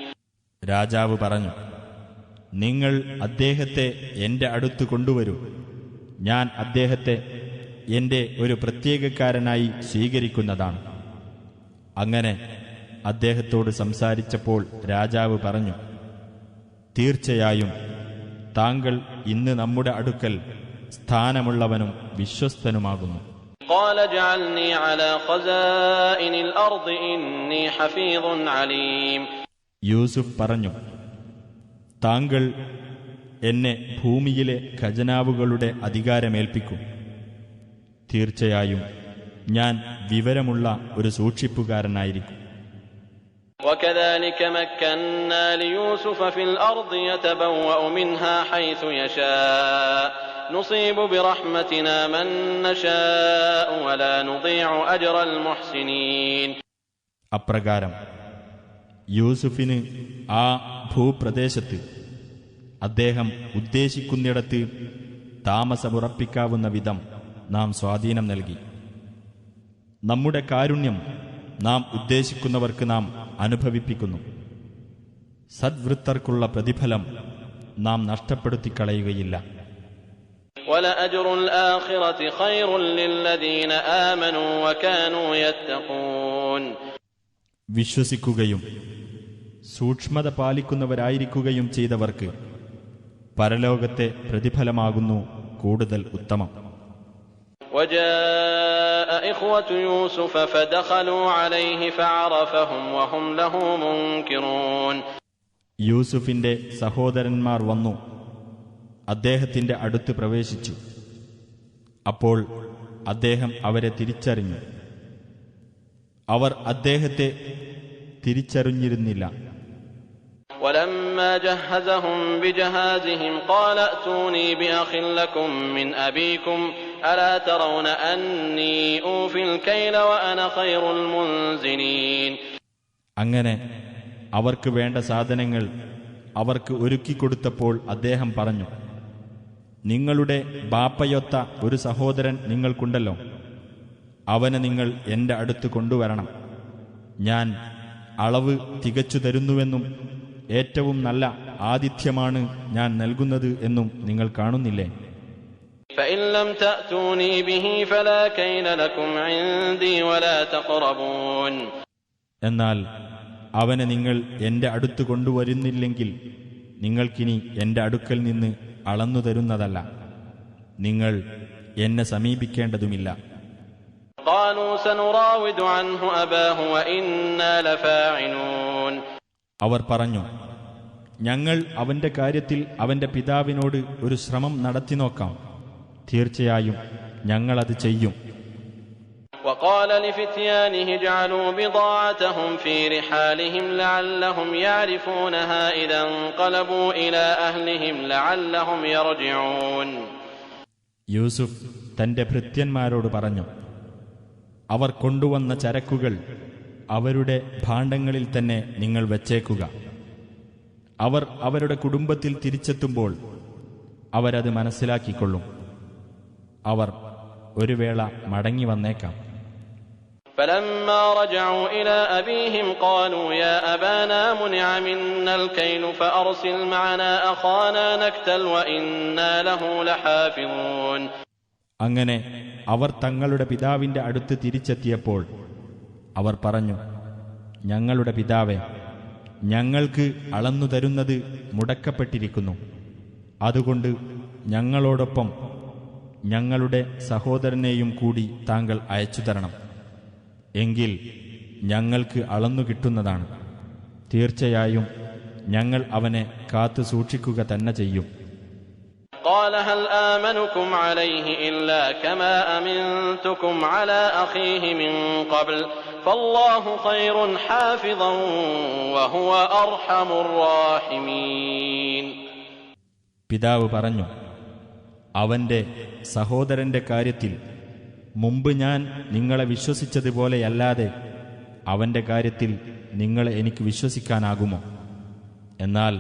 രാജാവ് പറഞ്ഞു, നിങ്ങൾ അദ്ദേഹത്തെ എന്റെ അടുത്ത് കൊണ്ടുവരൂ. ഞാൻ അദ്ദേഹത്തെ എന്റെ ഒരു പ്രത്യേകക്കാരനായി സ്വീകരിക്കുന്നതാണ്. അങ്ങനെ അദ്ദേഹത്തോട് സംസാരിച്ചപ്പോൾ രാജാവ് പറഞ്ഞു, തീർച്ചയായും താങ്കൾ ഇന്ന് നമ്മുടെ അടുക്കൽ സ്ഥാനമുള്ളവനും വിശ്വസ്തനുമാകുന്നു. قال اجعلني على خزائن الأرض إني حفيظ عليم. യൂസുഫ് പറഞ്ഞു, താങ്കൾ എന്നെ ഭൂമിയിലെ ഖജനാവുകളുടെ അധികാരമേൽപ്പിക്കും. തീർച്ചയായും ഞാൻ വിവരമുള്ള ഒരു സൂക്ഷിപ്പുകാരനായിരിക്കും. وكذلك مكنا ليوسف في الأرض يتبوأ منها حيث يشاء نصيب برحمتنا من نشاء ولا نضيع أجر المحسنين. അപ്രകാരം യൂസുഫിന് ആ ഭൂപ്രദേശത്ത് അദ്ദേഹം ഉദ്ദേശിക്കുന്നിടത്ത് താമസമുറപ്പിക്കാവുന്ന വിധം നാം സ്വാധീനം നൽകി. നമ്മുടെ കാരുണ്യം നാം ഉദ്ദേശിക്കുന്നവർക്ക് നാം അനുഭവിപ്പിക്കുന്നു. സദ്വൃത്തർക്കുള്ള പ്രതിഫലം നാം നഷ്ടപ്പെടുത്തിക്കളയുകയില്ല. وَلَأَجْرُ الْآخِرَةِ خَيْرٌ لِّلَّذِينَ آمَنُوا وَكَانُوا يَتَّقُونَ. വിശ്വസിക്കുകയും സൂക്ഷ്മത പാലിക്കുന്നവരായിരിക്കുകയും ചെയ്തവർക്ക് പരലോകത്തെ പ്രതിഫലമാകുന്നു കൂടുതൽ ഉത്തമം. وجاء إخوة يوسف فدخلوا عليه فعرفهم وهم له منكرون. യൂസുഫിന്റെ സഹോദരന്മാർ വന്നു അദ്ദേഹത്തിന്റെ അടുത്ത് പ്രവേശിച്ചു. അപ്പോൾ അദ്ദേഹം അവരെ തിരിച്ചറിഞ്ഞു. അവർ അദ്ദേഹത്തെ തിരിച്ചറിഞ്ഞിരുന്നില്ല. ولما جهزهم بجهازهم قال ائتوني بأخ لكم من أبيكم ألا ترون أني أوفي الكيل وأنا خير المنزلين. അങ്ങനെ അവർക്ക് വേണ്ട സാധനങ്ങൾ അവർക്ക് ഒരുക്കിക്കൊടുത്തപ്പോൾ അദ്ദേഹം പറഞ്ഞു, നിങ്ങളുടെ ബാപ്പയൊത്ത ഒരു സഹോദരൻ നിങ്ങൾക്കുണ്ടല്ലോ, അവനെ നിങ്ങൾ എന്റെ അടുത്ത് കൊണ്ടുവരണം. ഞാൻ അളവ് തികച്ചു തരുന്നുവെന്നും ഏറ്റവും നല്ല ആതിഥ്യമാണ് ഞാൻ നൽകുന്നത് എന്നും നിങ്ങൾ കാണുന്നില്ലേ? فإن لم تأتوني به فلا كيل لكم عندي ولا تقربون. എന്നാൽ അവനെ നിങ്ങൾ എൻ്റെ അടുത്ത് കൊണ്ടുവരുന്നില്ലെങ്കിൽ നിങ്ങൾക്കിനി എൻ്റെ അടുക്കൽ നിന്ന് അളന്നു തരുന്നതല്ല, നിങ്ങൾ എന്നെ സമീപിക്കേണ്ടതുമില്ല. قالوا سنراود عنه أباه وإنا لفاعلون. അവർ പറഞ്ഞു, ഞങ്ങൾ അവന്റെ കാര്യത്തിൽ അവന്റെ പിതാവിനോട് ഒരു ശ്രമം നടത്തി നോക്കാം, തീർച്ചയായും ഞങ്ങളത് ചെയ്യും. وقال لفتيانه اجعلوا بضاعتهم في رحالهم لعلهم يعرفونها إذا انقلبوا إلى أهلهم لعلهم يرجعون. യൂസുഫ് തന്റെ ഭൃത്യന്മാരോട് പറഞ്ഞു, അവർ കൊണ്ടുവന്ന ചരക്കുകൾ അവരുടെ ഭാണ്ഡങ്ങളിൽ തന്നെ നിങ്ങൾ വച്ചേക്കുക. അവർ അവരുടെ കുടുംബത്തിൽ തിരിച്ചെത്തുമ്പോൾ അവരത് മനസ്സിലാക്കിക്കൊള്ളും. അവർ ഒരു വേള മടങ്ങി വന്നേക്കാം. فلما رجعوا إلى أبيهم قالوا يا أبانا منع منا الكيل فأرسل معنا أخانا نكتل وإنا له لحافظون. അങ്ങനെ അവർ തങ്ങളുടെ പിതാവിന്റെ അടുത്ത് തിരിച്ചെത്തിയപ്പോൾ അവർ പറഞ്ഞു, ഞങ്ങളുടെ പിതാവേ, ഞങ്ങൾക്ക് അളന്നു തരുന്നത് മുടക്കപ്പെട്ടിരിക്കുന്നു. അതുകൊണ്ട് ഞങ്ങളോടൊപ്പം ഞങ്ങളുടെ സഹോദരനെയും കൂടി താങ്കൾ അയച്ചു തരണം. എങ്കിൽ ഞങ്ങൾക്ക് അളന്നു കിട്ടുന്നതാണ്. തീർച്ചയായും ഞങ്ങൾ അവനെ കാത്തു സൂക്ഷിക്കുക തന്നെ ചെയ്യും. قال هل آمنكم عليه إلا كما أمنتكم على أخيه من قبل فالله خير حافظا وهو أرحم الراحمين. പിതാവ് പറഞ്ഞു, അവന്റെ സഹോദരന്റെ കാര്യത്തിൽ മുമ്പ് ഞാൻ നിങ്ങളെ വിശ്വസിച്ചതുപോലെയല്ലാതെ അവന്റെ കാര്യത്തിൽ നിങ്ങളെ എനിക്ക് വിശ്വസിക്കാനാകുമോ? എന്നാൽ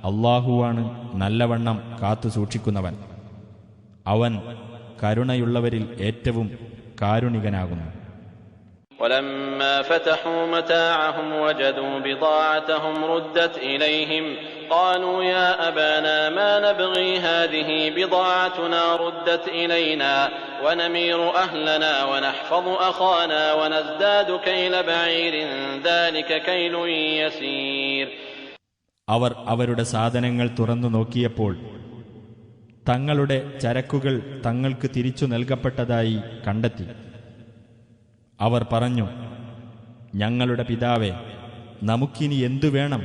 അല്ലാഹുവാണ് നല്ലവണ്ണം കാത്തു സൂക്ഷിക്കുന്നവൻ. അവൻ കരുണയുള്ളവരിൽ ഏറ്റവും കാരുണികനാകുന്നു. ولما فتحوا متاعهم وجدوا بضاعتهم ردت إليهم قالوا يا أبانا ما نبغي هذه بضاعتنا ردت إلينا ونمير أهلنا ونحفظ أخانا ونزداد كيل بعير ذلك كيل يسير. അവർ അവരുടെ സാധനങ്ങൾ തുറന്നു നോക്കിയപ്പോൾ തങ്ങളുടെ ചരക്കുകൾ തങ്ങൾക്ക് തിരിച്ചു നൽകപ്പെട്ടതായി കണ്ടെത്തി. അവർ പറഞ്ഞു, ഞങ്ങളുടെ പിതാവേ, നമുക്കിനി എന്തു വേണം?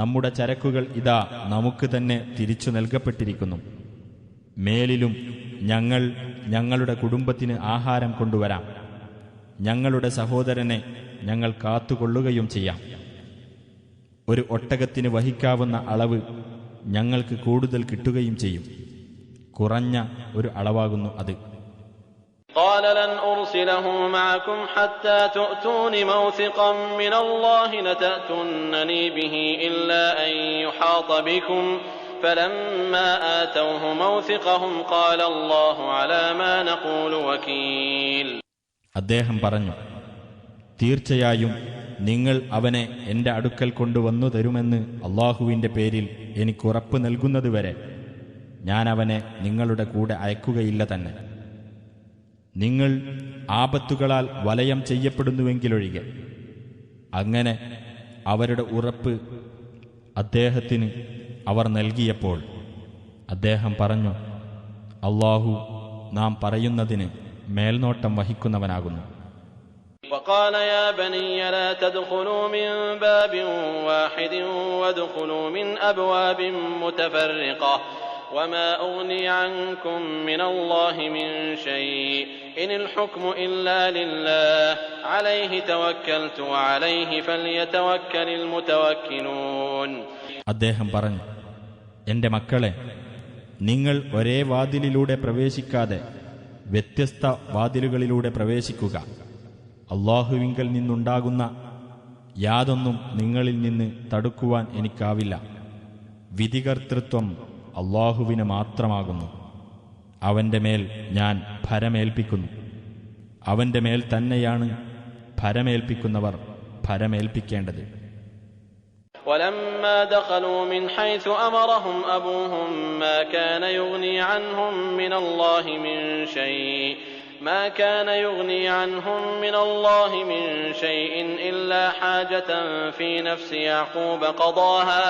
നമ്മുടെ ചരക്കുകൾ ഇതാ നമുക്ക് തന്നെ തിരിച്ചു നൽകപ്പെട്ടിരിക്കുന്നു. മേലിലും ഞങ്ങൾ ഞങ്ങളുടെ കുടുംബത്തിന് ആഹാരം കൊണ്ടുവരാം. ഞങ്ങളുടെ സഹോദരനെ ഞങ്ങൾ കാത്തുകൊള്ളുകയും ചെയ്യാം. ഒരു ഒട്ടകത്തിന് വഹിക്കാവുന്ന അളവ് ഞങ്ങൾക്ക് കൂടുതൽ കിട്ടുകയും ചെയ്യും. കുറഞ്ഞ ഒരു അളവാകുന്നു അത്. قال لن أرسله معكم حتى تؤتون موثقا من الله لتأتونني به إلا أن يحاط بكم فلما آتوه موثقهم قال الله على ما نقول وكيل. അദ്ദേഹം പറഞ്ഞു, തീർച്ചയായും നിങ്ങൾ അവനെ എൻ്റെ അടുക്കൽ കൊണ്ടുവന്നു തരുമെന്ന് അള്ളാഹുവിൻ്റെ പേരിൽ എനിക്ക് ഉറപ്പ് നൽകുന്നതുവരെ ഞാൻ അവനെ നിങ്ങളുടെ കൂടെ അയക്കുകയില്ല തന്നെ. നിങ്ങൾ ആപത്തുകളാൽ വലയം ചെയ്യപ്പെടുന്നുവെങ്കിലൊഴികെ. അങ്ങനെ അവരുടെ ഉറപ്പ് അദ്ദേഹത്തിന് അവർ നൽകിയപ്പോൾ അദ്ദേഹം പറഞ്ഞു, അല്ലാഹു നാം പറയുന്നതിന് മേൽനോട്ടം വഹിക്കുന്നവനാകുന്നു. وقال يا بني لا تدخلوا من باب واحد وادخلوا من أبواب متفرقة وما أغني عنكم من الله من شيء إن الحكم إلا لله عليه توكلت وعليه فليتوكل المتوكلون. അദ്ദേഹം പറഞ്ഞു, എൻ്റെ മക്കളെ, നിങ്ങൾ ഒരേ വാതിലിലൂടെ പ്രവേശിക്കാതെ വ്യത്യസ്ത വാതിലുകളിലൂടെ പ്രവേശിക്കുക. അള്ളാഹുവിങ്കൽ നിന്നുണ്ടാകുന്ന യാതൊന്നും നിങ്ങളിൽ നിന്ന് തടുക്കുവാൻ എനിക്കാവില്ല. വിധികർത്തൃത്വം അള്ളാഹുവിന് മാത്രമാകുന്നു. അവൻ്റെ മേൽ ഞാൻ ഭരമേൽപ്പിക്കുന്നു. അവൻ്റെ മേൽ തന്നെയാണ് ഭരമേൽപ്പിക്കുന്നവർ ഭരമേൽപ്പിക്കേണ്ടത്. ولما دخلوا من حيث أمرهم أبوهم ما كان يغني عنهم من الله من شيء إلا حاجة في نفس يعقوب قضاها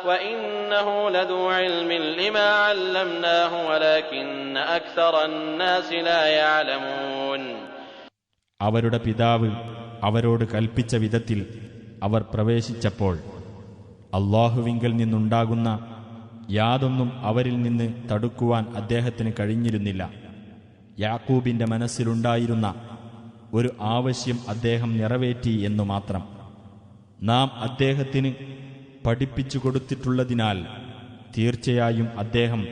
وإنه لذو علم لما علمناه ولكن أكثر الناس لا يعلمون. അവരുടെ പിതാവ് അവരോട് കൽപ്പിച്ച വിധത്തിൽ അവർ പ്രവേശിച്ചപ്പോൾ അല്ലാഹുവിങ്കൽ നിന്നുണ്ടാകുന്ന യാതൊന്നും അവരിൽ നിന്ന് തടുക്കുവാൻ അദ്ദേഹത്തിന് കഴിഞ്ഞിരുന്നില്ല. യാക്കൂബിന്റെ മനസ്സിലുണ്ടായിരുന്ന ഒരു ആവശ്യം അദ്ദേഹം നിറവേറ്റി എന്നു മാത്രം. നാം അദ്ദേഹത്തിന് പഠിപ്പിച്ചു കൊടുത്തിട്ടുള്ളതിനാൽ തീർച്ചയായും അദ്ദേഹം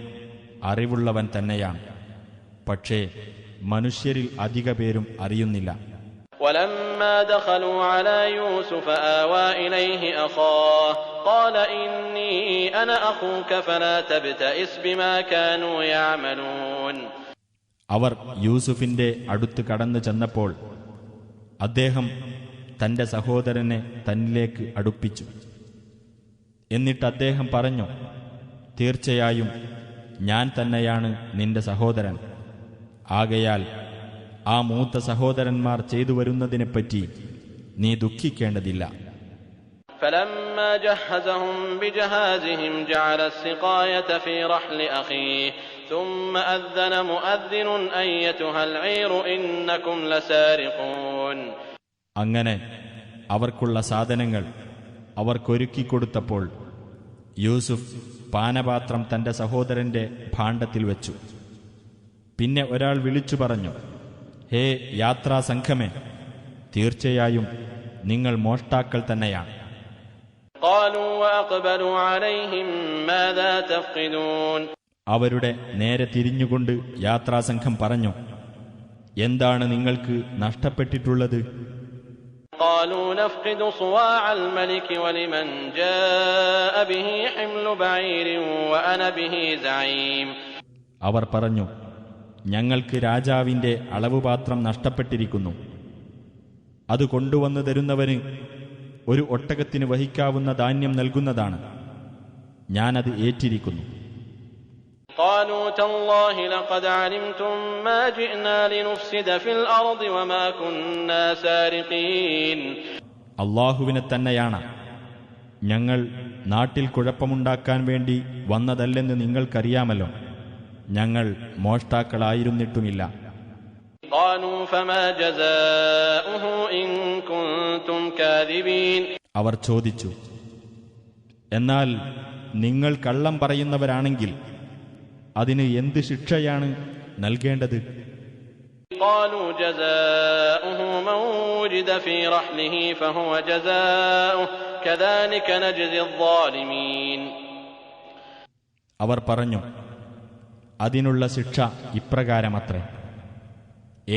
അറിവുള്ളവൻ തന്നെയാണ്. പക്ഷേ മനുഷ്യരിൽ അധിക പേരും അറിയുന്നില്ല. ولما دخلوا على يوسف آوى إليه أخاه قال إني أنا أخوك فلا تبتئس بما كانوا يعملون. അവർ യൂസുഫിന്റെ അടുത്ത് കടന്നു ചെന്നപ്പോൾ അദ്ദേഹം തന്റെ സഹോദരനെ തന്നിലേക്ക് അടുപ്പിച്ചു. എന്നിട്ട് അദ്ദേഹം പറഞ്ഞു, തീർച്ചയായും ഞാൻ തന്നെയാണ് നിന്റെ സഹോദരൻ. ആകയാൽ ആ മൂത്ത സഹോദരന്മാർ ചെയ്തു വരുന്നതിനെപ്പറ്റി നീ ദുഃഖിക്കേണ്ടതില്ല. فلما جهزهم بجهازهم جعل السقاية في رحل أخيه ثم أذن مؤذن أيتها العير إنكم لسارقون. അങ്ങനെ അവർക്കുള്ള സാധനങ്ങൾ അവർക്കൊരുക്കിക്കൊടുത്തപ്പോൾ യൂസുഫ് പാനപാത്രം തന്റെ സഹോദരന്റെ ഭാണ്ഡത്തിൽ വെച്ചു. പിന്നെ ഒരാൾ വിളിച്ചു പറഞ്ഞു, ഹേ യാത്രാസംഘമേ, തീർച്ചയായും നിങ്ങൾ മോഷ്ടാക്കൾ തന്നെയാണ്. അവരുടെ നേരെ തിരിഞ്ഞുകൊണ്ട് യാത്രാസംഘം പറഞ്ഞു, എന്താണ് നിങ്ങൾക്ക് നഷ്ടപ്പെട്ടിട്ടുള്ളത്? അവർ പറഞ്ഞു, ഞങ്ങൾക്ക് രാജാവിന്റെ അളവുപാത്രം നഷ്ടപ്പെട്ടിരിക്കുന്നു. അത് കൊണ്ടുവന്നു തരുന്നവന് ഒരു ഒട്ടകത്തിന് വഹിക്കാവുന്ന ധാന്യം നൽകുന്നതാണ്. ഞാനത് ഏറ്റിരിക്കുന്നു. അല്ലാഹുവിനെ തന്നെയാണ്, ഞങ്ങൾ നാട്ടിൽ കുഴപ്പമുണ്ടാക്കാൻ വേണ്ടി വന്നതല്ലെന്ന് നിങ്ങൾക്കറിയാമല്ലോ. ഞങ്ങൾ മോഷ്ടാക്കളായിരുന്നിട്ടുമില്ല. അവർ ചോദിച്ചു, എന്നാൽ നിങ്ങൾ കള്ളം പറയുന്നവരാണെങ്കിൽ അതിന് എന്ത് ശിക്ഷയാണ് നൽകേണ്ടത്? അവർ പറഞ്ഞു, അതിനുള്ള ശിക്ഷ ഇപ്രകാരമത്രേ.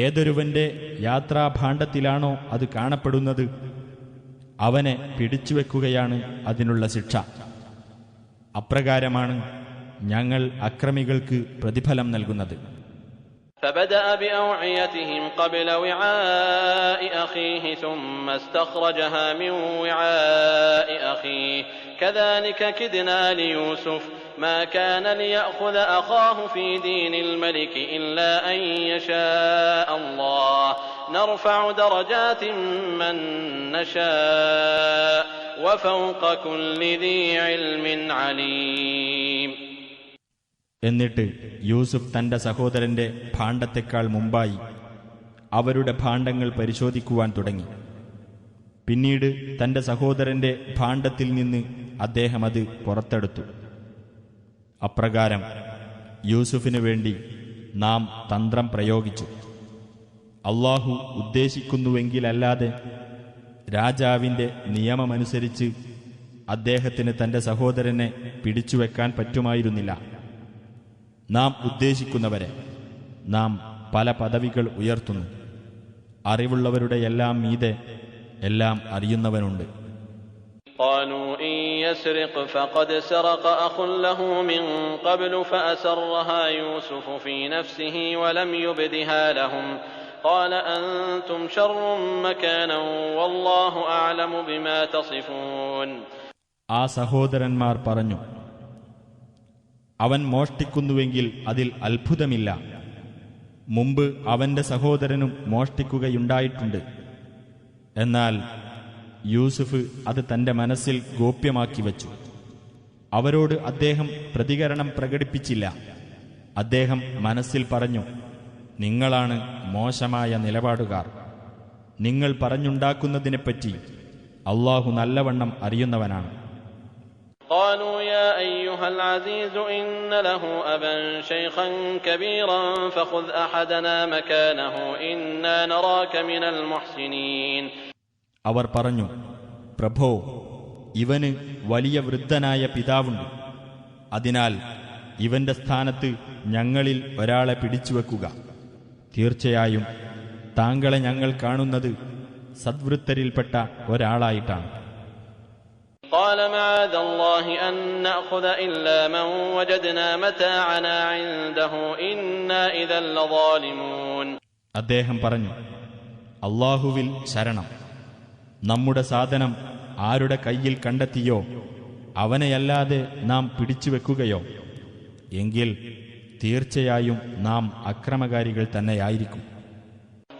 ഏതൊരുവന്റെ യാത്രാഭാണ്ഡത്തിലാണോ അത് കാണപ്പെടുന്നത്, അവനെ പിടിച്ചുവെക്കുകയാണ് അതിനുള്ള ശിക്ഷ. അപ്രകാരമാണ് ഞങ്ങൾ അക്രമികൾക്ക് പ്രതിഫലം നൽകുന്നത്. فبدأ بأوعيتهم قبل وعاء أخيه ثم استخرجها من وعاء أخيه كذلك كدنا ليوسف ما كان ليأخذ أخاه في دين الملك إلا أن يشاء الله نرفع درجات من نشاء وفوق كل ذي علم عليم. എന്നിട്ട് യൂസുഫ് തന്റെ സഹോദരന്റെ ഭാണ്ഡത്തെക്കാൾ മുമ്പായി അവരുടെ ഭാണ്ഡങ്ങൾ പരിശോധിക്കുവാൻ തുടങ്ങി. പിന്നീട് തന്റെ സഹോദരന്റെ ഭാണ്ഡത്തിൽ നിന്ന് അദ്ദേഹം അത് പുറത്തെടുത്തു. അപ്രകാരം യൂസുഫിനു വേണ്ടി നാം തന്ത്രം പ്രയോഗിച്ചു. അല്ലാഹു ഉദ്ദേശിക്കുന്നുവെങ്കിലല്ലാതെ രാജാവിന്റെ നിയമമനുസരിച്ച് അദ്ദേഹത്തിന് തന്റെ സഹോദരനെ പിടിച്ചുവെക്കാൻ പറ്റുമായിരുന്നില്ല. നാം ഉദ്ദേശിക്കുന്നവരെ നാം പല പദവികൾ ഉയർത്തുന്നു. അറിവുള്ളവരുടെ എല്ലാം മീതെ എല്ലാം അറിയുന്നവനുണ്ട്. قالوا إن يسرق فقد سرق أخ له من قبل فأسرها يوسف في نفسه ولم يبدها لهم قال أنتم شر مكانا والله أعلم بما تصفون. ആ സഹോദരന്മാർ പറഞ്ഞു, അവൻ മോഷ്ടിക്കുന്നുവെങ്കിൽ അതിൽ അത്ഭുതമില്ല. മുമ്പ് അവന്റെ സഹോദരനും മോഷ്ടിക്കുകയുണ്ടായിട്ടുണ്ട്. എന്നാൽ യൂസുഫ് അത് തന്റെ മനസ്സിൽ ഗോപ്യമാക്കി വച്ചു. അവരോട് അദ്ദേഹം പ്രതികരണം പ്രകടിപ്പിച്ചില്ല. അദ്ദേഹം മനസ്സിൽ പറഞ്ഞു, നിങ്ങളാണ് മോശമായ നിലപാടുകാർ. നിങ്ങൾ പറഞ്ഞുണ്ടാക്കുന്നതിനെപ്പറ്റി അല്ലാഹു നല്ലവണ്ണം അറിയുന്നവനാണ്. قالوا يا أيها العزيز إن له أبا شيخا كبيرا فخذ أحدنا مكانه إنا نراك من المحسنين. അവർ പറഞ്ഞു, പ്രഭോ, ഇവന് വലിയ വൃദ്ധനായ പിതാവുണ്ട്. അതിനാൽ ഇവന്റെ സ്ഥാനത്ത് ഞങ്ങളിൽ ഒരാളെ പിടിച്ചുവെക്കുക. തീർച്ചയായും താങ്കളെ ഞങ്ങൾ കാണുന്നത് സദ്വൃത്തരിൽപ്പെട്ട ഒരാളായിട്ടാണ്. قال معاذ الله أن نأخذ إلا من وجدنا متاعنا عنده إنا إذا لظالمون. അദ്ദേഹം പറഞ്ഞു, അല്ലാഹുവിൽ ശരണം. നമ്മുടെ സാധനം ആരുടെ കയ്യിൽ കണ്ടെത്തിയോ അവനെയല്ലാതെ നാം പിടിച്ചുവെക്കുകയോ എങ്കിൽ തീർച്ചയായും നാം അക്രമകാരികൾ തന്നെയായിരിക്കും.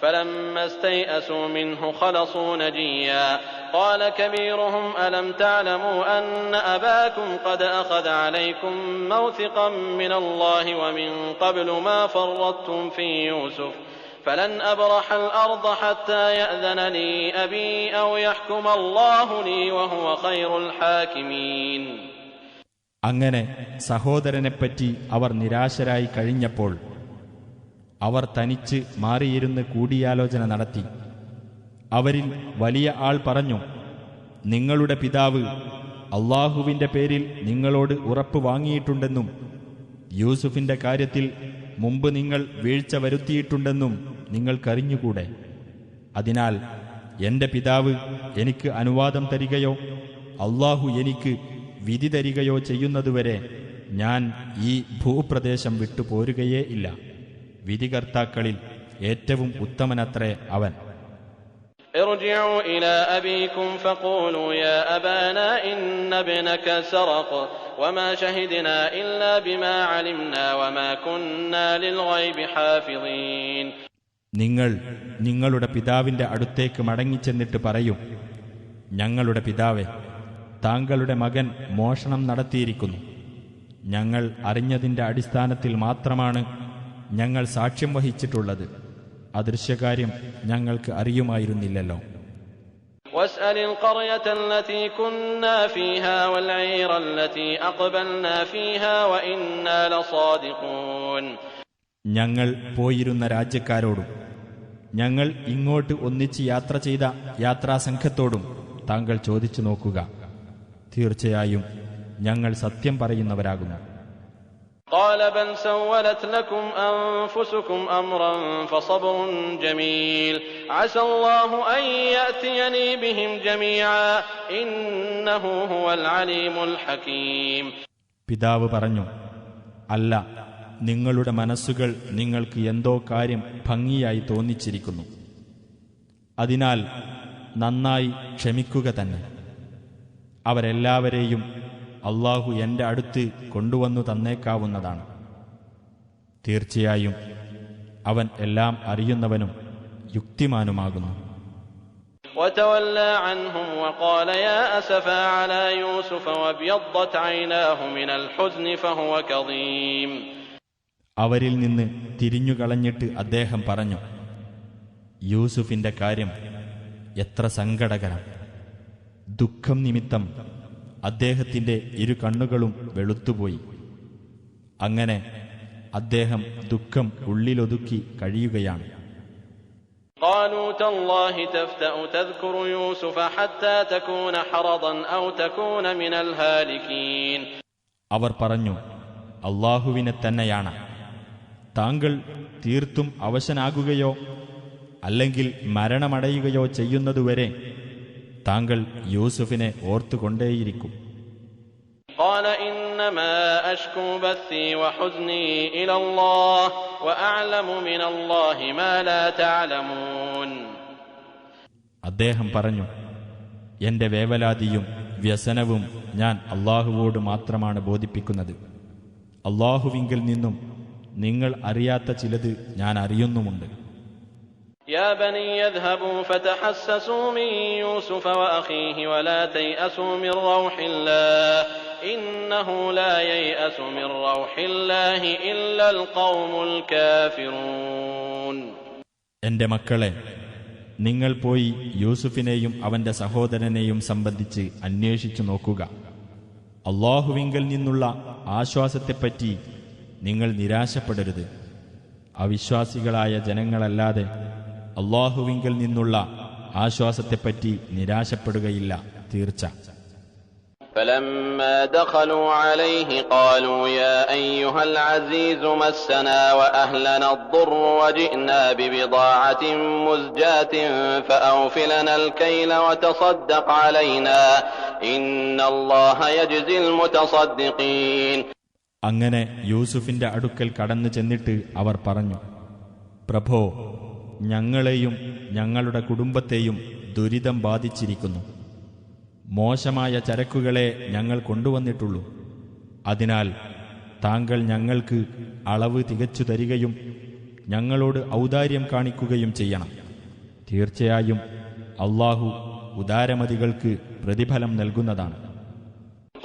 فلما استيئسوا منه خلصوا نجيا قال كبيرهم ألم تعلموا أن أباكم قد أخذ عليكم موثقا من الله ومن قبل ما فرطتم في يوسف فلن أبرح الأرض حتى يأذن لي أبي أو يحكم الله لي وهو خير الحاكمين. അങ്ങനെ സഹോദരനെപ്പറ്റി അവർ നിരാശരായി കഴിഞ്ഞപ്പോൾ അവർ തനിച്ച് മാറിയിരുന്ന് കൂടിയാലോചന നടത്തി. അവരിൽ വലിയ ആൾ പറഞ്ഞു, നിങ്ങളുടെ പിതാവ് അല്ലാഹുവിന്റെ പേരിൽ നിങ്ങളോട് ഉറപ്പ് വാങ്ങിയിട്ടുണ്ടെന്നും യൂസുഫിന്റെ കാര്യത്തിൽ മുമ്പ് നിങ്ങൾ വീഴ്ച വരുത്തിയിട്ടുണ്ടെന്നും നിങ്ങൾക്കറിഞ്ഞുകൂടെ. അതിനാൽ എന്റെ പിതാവ് എനിക്ക് അനുവാദം തരികയോ അല്ലാഹു എനിക്ക് വിധി തരികയോ ചെയ്യുന്നതുവരെ ഞാൻ ഈ ഭൂപ്രദേശം വിട്ടുപോരുകയേ ഇല്ല. വിധികർത്താക്കളിൽ ഏറ്റവും ഉത്തമനത്രേ അവൻ. ارجعوا إلى أبيكم فقولوا يا أبانا إن ابنك سرق وما شهدنا إلا بما علمنا وما كنا للغيب حافظين. നിങ്ങൾ നിങ്ങളുടെ പിതാവിന്റെ അടുത്തേക്ക് മടങ്ങിച്ചെന്നിട്ട് പറയും, ഞങ്ങളുടെ പിതാവേ, താങ്കളുടെ മകൻ മോഷണം നടത്തിയിരിക്കുന്നു. ഞങ്ങൾ അറിഞ്ഞതിന്റെ അടിസ്ഥാനത്തിൽ മാത്രമാണ് ഞങ്ങൾ സാക്ഷ്യം വഹിച്ചിട്ടുള്ളത്. അദൃശ്യകാര്യം ഞങ്ങൾക്ക് അറിയുമായിരുന്നില്ലല്ലോ. واسأل القرية التي كنا فيها والعير التي أقبلنا فيها وإنا لصادقون. ഞങ്ങൾ പോയിരുന്ന രാജ്യക്കാരോടും ഞങ്ങൾ ഇങ്ങോട്ട് ഒന്നിച്ച് യാത്ര ചെയ്ത യാത്രാസംഘത്തോടും താങ്കൾ ചോദിച്ചു നോക്കുക. തീർച്ചയായും ഞങ്ങൾ സത്യം പറയുന്നവരാകുന്നു. قال بل سولت لكم أنفسكم أمرا فصبر جميل عسى الله أن يأتيني بهم جميعا إنه هو العليم الحكيم. പിതാവ് പറഞ്ഞു, അല്ല, നിങ്ങളുടെ മനസ്സുകൾ നിങ്ങൾക്ക് എന്തോ കാര്യം ഭംഗിയായി തോന്നിച്ചിരിക്കുന്നു. അതിനാൽ നന്നായി ക്ഷമിക്കുക തന്നെ. അവരെല്ലാവരെയും അല്ലാഹു എന്റെ അടുത്ത് കൊണ്ടുവന്നു തന്നേക്കാവുന്നതാണ്. തീർച്ചയായും അവൻ എല്ലാം അറിയുന്നവനും യുക്തിമാനുമാകുന്നു. وتولى عنهم وقال يا أسفا على يوسف وابيضت عيناه من الحزن فهو كظيم. അവരിൽ നിന്ന് തിരിഞ്ഞുകളഞ്ഞിട്ട് അദ്ദേഹം പറഞ്ഞു, യൂസുഫിന്റെ കാര്യം എത്ര സങ്കടകരം. ദുഃഖം നിമിത്തം അദ്ദേഹത്തിന്റെ ഇരു കണ്ണുകളും വെളുത്തുപോയി. അങ്ങനെ അദ്ദേഹം ദുഃഖം ഉള്ളിലൊതുക്കി കഴിയുകയാണ്. قالوا تالله تفتأ تذكر يوسف حتى تكون حرضا أو تكون من الهالكين. അവർ പറഞ്ഞു, അല്ലാഹുവിനെ തന്നെയാണ്, താങ്കൾ തീർത്തും അവശനാകുകയോ അല്ലെങ്കിൽ മരണമടയുകയോ ചെയ്യുന്നതുവരെ താങ്കൾ യൂസുഫിനെ ഓർത്തുകൊണ്ടേയിരിക്കും. قال إنما أشكو بثي وحزني إلى الله وأعلم من الله ما لا تعلمون. അദ്ദേഹം പറഞ്ഞു, എന്റെ വേവലാതിയും വ്യസനവും ഞാൻ അള്ളാഹുവോട് മാത്രമാണ് ബോധിപ്പിക്കുന്നത്. അള്ളാഹുവിങ്കിൽ നിന്നും നിങ്ങൾ അറിയാത്ത ചിലത് ഞാൻ അറിയുന്നുമുണ്ട്. يا بني يذهبوا فتحسسوا من يوسف وأخيه ولا تيأسوا من روح الله إنه لا ييأس من روح الله إلا القوم الكافرون. എന്റെ മക്കളെ, നിങ്ങൾ പോയി യൂസുഫിനെയും അവന്റെ സഹോദരനെയും സംബന്ധിച്ച് അന്വേഷിച്ചു നോക്കുക. അള്ളാഹുവിങ്കൽ നിന്നുള്ള ആശ്വാസത്തെപ്പറ്റി നിങ്ങൾ നിരാശപ്പെടരുത്. അവിശ്വാസികളായ ജനങ്ങളല്ലാതെ അള്ളാഹുവിങ്കൽ നിന്നുള്ള ആശ്വാസത്തെപ്പറ്റി നിരാശപ്പെടുകയില്ല, തീർച്ച. فلما دخلوا عليه قالوا يا أيها العزيز مسنا وأهلنا الضر وجئنا ببضاعة مزجاة فأوف لنا الكيل وتصدق علينا إن الله يجزي المتصدقين. അങ്ങനെ യൂസുഫിന്റെ അടുക്കൽ കടന്നു ചെന്നിട്ട് അവർ പറഞ്ഞു, പ്രഭോ, ഞങ്ങളെയും ഞങ്ങളുടെ കുടുംബത്തെയും ദുരിതം ബാധിച്ചിരിക്കുന്നു. മോശമായ ചരക്കുകളെ ഞങ്ങൾ കൊണ്ടുവന്നിട്ടുള്ളൂ. അതിനാൽ താങ്കൾ ഞങ്ങൾക്ക് അളവ് തികച്ചു തരികയും ഞങ്ങളോട് ഔദാര്യം കാണിക്കുകയും ചെയ്യണം. തീർച്ചയായും അള്ളാഹു ഉദാരമതികൾക്ക് പ്രതിഫലം നൽകുന്നതാണ്.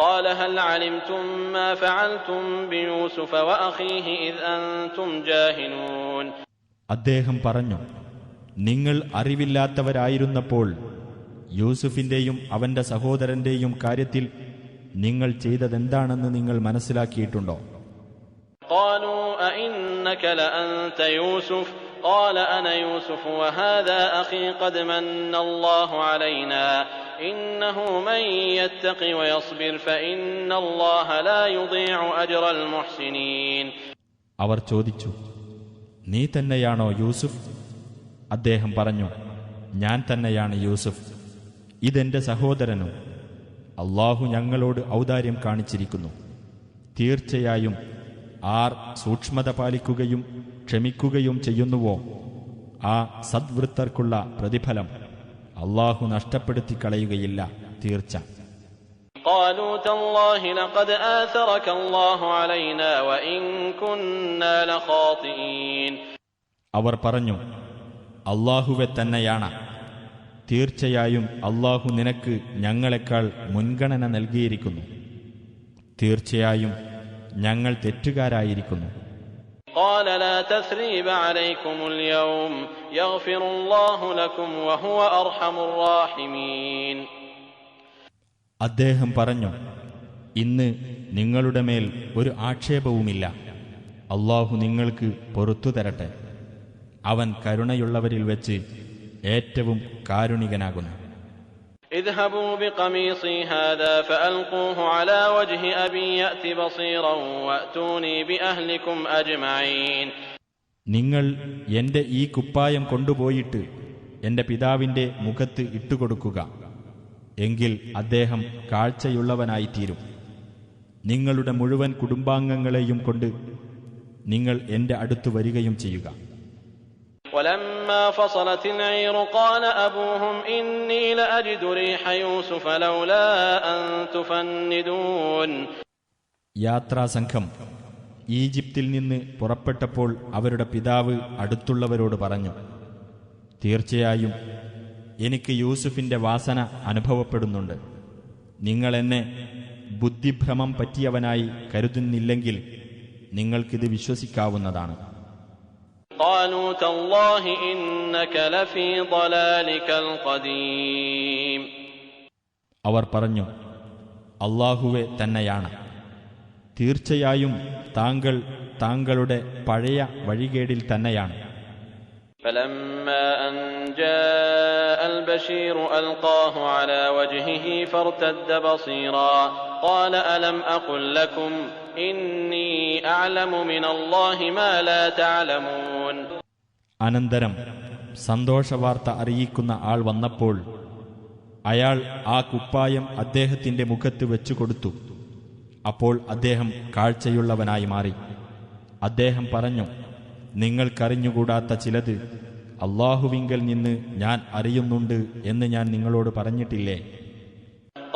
قال هل علمتم ما فعلتم بيوسف وأخيه إذ أنتم جاهلون. അദ്ദേഹം പറഞ്ഞു, നിങ്ങൾ അറിവില്ലാത്തവരായിരുന്നപ്പോൾ യൂസുഫിന്റെയും അവന്റെ സഹോദരന്റെയും കാര്യത്തിൽ നിങ്ങൾ ചെയ്തതെന്താണെന്ന് നിങ്ങൾ മനസ്സിലാക്കിയിട്ടുണ്ടോ? قالوا أئنك لأنت يوسف قال أنا يوسف وهذا أخي قد من الله علينا إنه من يتق ويصبر فإن الله لا يضيع أجر المحسنين. അവർ ചോദിച്ചു, നീ തന്നെയാണോ യൂസുഫ്? അദ്ദേഹം പറഞ്ഞു, ഞാൻ തന്നെയാണ് യൂസുഫ്. ഇതെന്റെ സഹോദരനും. അള്ളാഹു ഞങ്ങളോട് ഔദാര്യം കാണിച്ചിരിക്കുന്നു. തീർച്ചയായും ആർ സൂക്ഷ്മത പാലിക്കുകയും ക്ഷമിക്കുകയും ചെയ്യുന്നുവോ ആ സദ്വൃത്തർക്കുള്ള പ്രതിഫലം അള്ളാഹു നഷ്ടപ്പെടുത്തി കളയുകയില്ല, തീർച്ച. قالوا تالله لقد آثرك الله علينا وإن كنا لخاطئين. അവർ പറഞ്ഞു, അള്ളാഹുവെ തന്നെയാണ്. തീർച്ചയായും അള്ളാഹു നിനക്ക് ഞങ്ങളെക്കാൾ മുൻഗണന നൽകിയിരിക്കുന്നു. തീർച്ചയായും ഞങ്ങൾ തെറ്റുകാരായിരിക്കുന്നു. قال لا تثريب عليكم اليوم يغفر الله لكم وهو أرحم الراحمين. അദ്ദേഹം പറഞ്ഞു, ഇന്ന് നിങ്ങളുടെ മേൽ ഒരു ആക്ഷേപവുമില്ല. അള്ളാഹു നിങ്ങൾക്ക് പൊറുത്തു തരട്ടെ. അവൻ കരുണയുള്ളവരിൽ വെച്ച് ഏറ്റവും കാരുണികനാകുന്നു. اذهبوا بقميصي هذا فألقوه على وجه أبي يأت بصيرا وأتوني بأهلكم أجمعين. നിങ്ങൾ എന്റെ ഈ കുപ്പായം കൊണ്ടുപോയിട്ട് എന്റെ പിതാവിന്റെ മുഖത്ത് ഇട്ടുകൊടുക്കുക. എങ്കിൽ അദ്ദേഹം കാഴ്ചയുള്ളവനായിത്തീരും. നിങ്ങളുടെ മുഴുവൻ കുടുംബാംഗങ്ങളെയും കൊണ്ട് നിങ്ങൾ എന്റെ അടുത്ത് വരികയും ചെയ്യുക. ولما فصلت العير قال أبوهم إني لأجد ريح يوسف لولا أن تفندون. യാത്രാസംഘം ഈജിപ്തിൽ നിന്ന് പുറപ്പെട്ടപ്പോൾ അവരുടെ പിതാവ് അടുത്തുള്ളവരോട് പറഞ്ഞു, തീർച്ചയായും എനിക്ക് യൂസുഫിന്റെ വാസന അനുഭവപ്പെടുന്നുണ്ട്. നിങ്ങൾ എന്നെ ബുദ്ധിഭ്രമം പറ്റിയവനായി കരുതുന്നില്ലെങ്കിൽ നിങ്ങൾക്കിത് വിശ്വസിക്കാവുന്നതാണ്. قالوا تالله إنك لفي ضلالك القديم. അവർ പറഞ്ഞു, അള്ളാഹുവെ തന്നെയാണ്. തീർച്ചയായും താങ്കൾ താങ്കളുടെ പഴയ വഴികേടിൽ തന്നെയാണ്. فلما أن جاء البشير ألقاه على وجهه فارتد بصيرا قال ألم أقل لكم إني أعلم من الله ما لا تعلمون. അനന്തരം സന്തോഷവാർത്ത അറിയിക്കുന്ന ആൾ വന്നപ്പോൾ അയാൾ ആ കുപ്പായം അദ്ദേഹത്തിന്റെ മുഖത്ത് വെച്ചുകൊടുത്തു. അപ്പോൾ അദ്ദേഹം കാഴ്ചയുള്ളവനായി മാറി. അദ്ദേഹം പറഞ്ഞു, നിങ്ങൾക്കറിഞ്ഞുകൂടാത്ത ചിലത് അള്ളാഹുവിങ്കൽ നിന്ന് ഞാൻ അറിയുന്നുണ്ട് എന്ന് ഞാൻ നിങ്ങളോട് പറഞ്ഞിട്ടില്ലേ?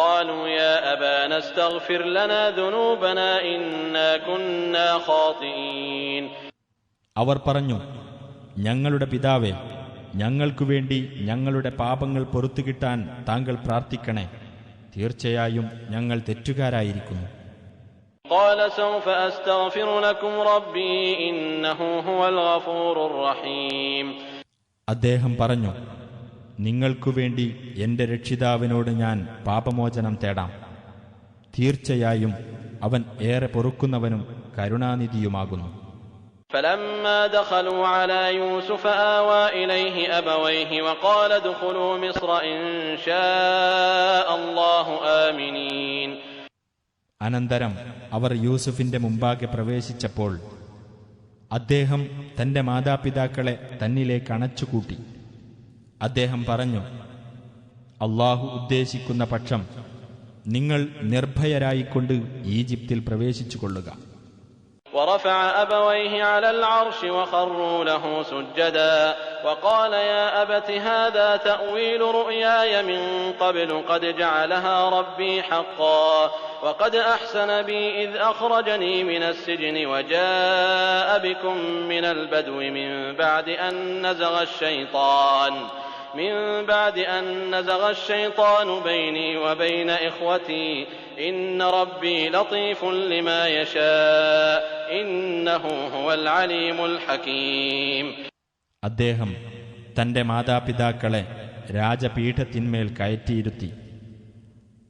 قالوا يا أبانا استغفر لنا ذنوبنا إنا كنا خاطئين. അവർ പറഞ്ഞു, ഞങ്ങളുടെ പിതാവേ, ഞങ്ങൾക്കു വേണ്ടി ഞങ്ങളുടെ പാപങ്ങൾ പൊറുത്തു കിട്ടാൻ താങ്കൾ പ്രാർത്ഥിക്കണേ. തീർച്ചയായും ഞങ്ങൾ തെറ്റുകാരായിരിക്കുന്നു. قال سوف أستغفر لكم ربي إنه هو الغفور الرحيم. അദ്ദേഹം പറഞ്ഞു, നിങ്ങൾക്കു വേണ്ടി എന്റെ രക്ഷിതാവിനോട് ഞാൻ പാപമോചനം തേടാം. തീർച്ചയായും അവൻ ഏറെ പൊറുക്കുന്നവനും കരുണാനിധിയുമാകുന്നു. فلما دخلوا على يوسف آوى إليه أبويه وقال ادخلوا مصر إن شاء الله آمنين. അനന്തരം അവർ യൂസുഫിന്റെ മുമ്പാകെ പ്രവേശിച്ചപ്പോൾ അദ്ദേഹം തന്റെ മാതാപിതാക്കളെ തന്നിലേക്ക് അണച്ചുകൂട്ടി. അദ്ദേഹം പറഞ്ഞു, അല്ലാഹു ഉദ്ദേശിക്കുന്ന പക്ഷം നിങ്ങൾ നിർഭയരായിക്കൊണ്ട് ഈജിപ്തിൽ പ്രവേശിച്ചുകൊള്ളുക. ورفع أبويه على العرش وخروا له سجدا وقال يا أبت هذا تأويل رؤياي من قبل قد جعلها ربي حقا وقد أحسن بي إذ أخرجني من السجن وجاء بكم من البدو من بعد أن نزغ الشيطان بيني وبين إخوتي إن ربي لطيف لما يشاء إنه هو العليم الحكيم. അദ്ദേഹം തന്റെ മാതാപിതാക്കളെ രാജപീഠത്തിന്മേൽ കയറ്റിയിരുത്തി.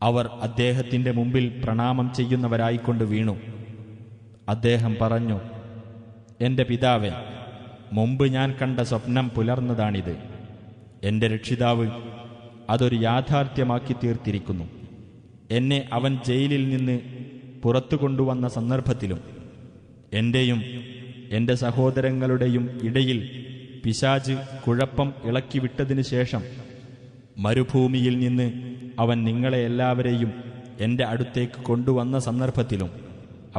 അവർ അദ്ദേഹത്തിന്റെ മുമ്പിൽ പ്രണാമം ചെയ്യുന്നവരായിക്കൊണ്ട് വീണു. അദ്ദേഹം പറഞ്ഞു, എന്റെ പിതാവേ, മുമ്പ് ഞാൻ കണ്ട സ്വപ്നം പുലർന്നതാണിത്. എന്റെ രക്ഷിതാവ് അതൊരു യാഥാർത്ഥ്യമാക്കി തീർത്തിരിക്കുന്നു. എന്നെ അവൻ ജയിലിൽ നിന്ന് പുറത്തു കൊണ്ടുവന്ന സന്ദർഭത്തിലും എന്റെയും എന്റെ സഹോദരങ്ങളുടെയും ഇടയിൽ പിശാച് കുഴപ്പം ഇളക്കിവിട്ടതിനു ശേഷം മരുഭൂമിയിൽ നിന്ന് അവൻ നിങ്ങളെ എല്ലാവരെയും എന്റെ അടുത്തേക്ക് കൊണ്ടുവന്ന സന്ദർഭത്തിലും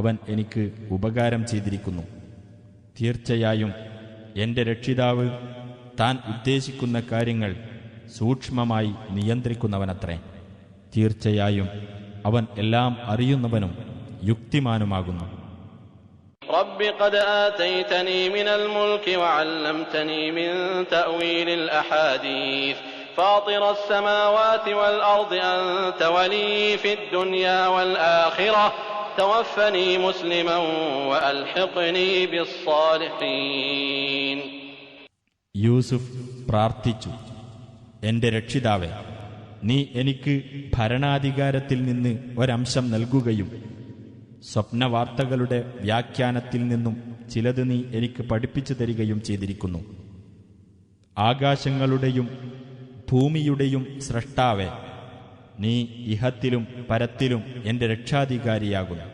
അവൻ എനിക്ക് ഉപകാരം ചെയ്തിരിക്കുന്നു. തീർച്ചയായും എന്റെ രക്ഷിതാവ് താൻ ഉദ്ദേശിക്കുന്ന കാര്യങ്ങൾ സൂക്ഷ്മമായി നിയന്ത്രിക്കുന്നവനത്രേ. തീർച്ചയായും അവൻ എല്ലാം അറിയുന്നവനും യുക്തിമാനുമാകുന്നു. رب قد آتيتني من الملك وعلمتني من تأويل الأحاديث فاطر السماوات والأرض أنت ولي في الدنيا والآخرة توفني مسلما وألحقني بالصالحين. യൂസുഫ് പ്രാർത്ഥിച്ചു, എന്റെ രക്ഷിതാവേ, നീ എനിക്ക് ഭരണാധികാരത്തിൽ നിന്ന് ഒരംശം നൽകുകയും സ്വപ്നവാർത്തകളുടെ വ്യാഖ്യാനത്തിൽ നിന്നും ചിലത് നീ എനിക്ക് പഠിപ്പിച്ചു തരികയും ചെയ്തിരിക്കുന്നു. ആകാശങ്ങളുടെയും ഭൂമിയുടെയും സ്രഷ്ടാവേ, നീ ഇഹത്തിലും പരത്തിലും എന്റെ രക്ഷാധികാരിയാകുന്നു.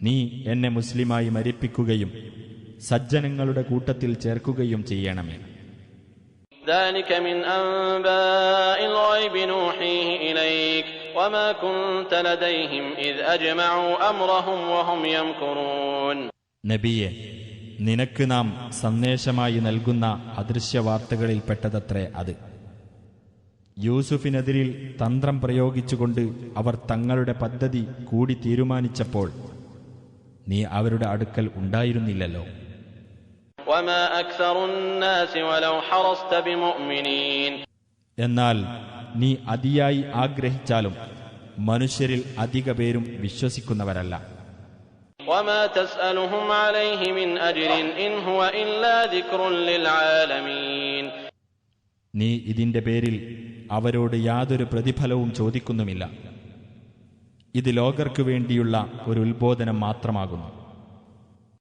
നീ എന്നെ മുസ്ലിമായി മരിപ്പിക്കുകയും സജ്ജനങ്ങളുടെ കൂട്ടത്തിൽ ചേർക്കുകയും ചെയ്യണമേ. ذلك من أنباء الغيب نوحيه إليك وما كنت لديهم إذ أجمعوا أمرهم وهم يمكرون. നബിയെ, നിനക്ക് നാം സന്ദേശമായി നൽകുന്ന അദൃശ്യവാർത്തകളിൽപ്പെട്ടതത്രേ അത്. യൂസുഫിനെതിരിൽ തന്ത്രം പ്രയോഗിച്ചുകൊണ്ട് അവർ തങ്ങളുടെ പദ്ധതി കൂടി തീരുമാനിച്ചപ്പോൾ നീ അവരുടെ അടുക്കൽ ഉണ്ടായിരുന്നില്ലല്ലോ. وما أكثر الناس ولو حرصت بمؤمنين. എന്നാൽ നീ അതിയായി ആഗ്രഹിച്ചാലും മനുഷ്യരിൽ അധിക പേരും വിശ്വസിക്കുന്നവരല്ല. وما تسألهم عليه من أجر إن هو إلا ذكر للعالمين. നീ ഇതിന്റെ പേരിൽ അവരോട് യാതൊരു പ്രതിഫലവും ചോദിക്കുന്നുമില്ല. ഇത് ലോകർക്ക് വേണ്ടിയുള്ള ഒരു ഉത്ബോധനം മാത്രമാകുന്നു.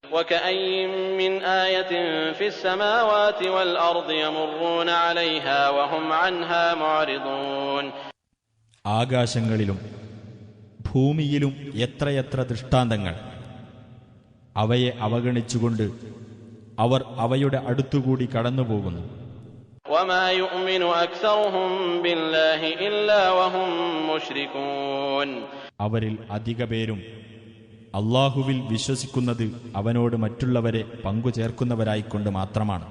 وكأين من آية في السماوات والأرض يمرون عليها وهم عنها معرضون. ആകാശങ്ങളിലും ഭൂമിയിലും എത്രയെത്ര ദൃഷ്ടാന്തങ്ങൾ! അവയെ അവഗണിച്ചുകൊണ്ട് അവർ അവയുടെ അടുത്തുകൂടി കടന്നുപോകുന്നു. وما يؤمن أكثرهم بالله إلا وهم مشركون. അവരിൽ അധിക പേരും അള്ളാഹുവിൽ വിശ്വസിക്കുന്നത് അവനോട് മറ്റുള്ളവരെ പങ്കുചേർക്കുന്നവരായിക്കൊണ്ട് മാത്രമാണ്.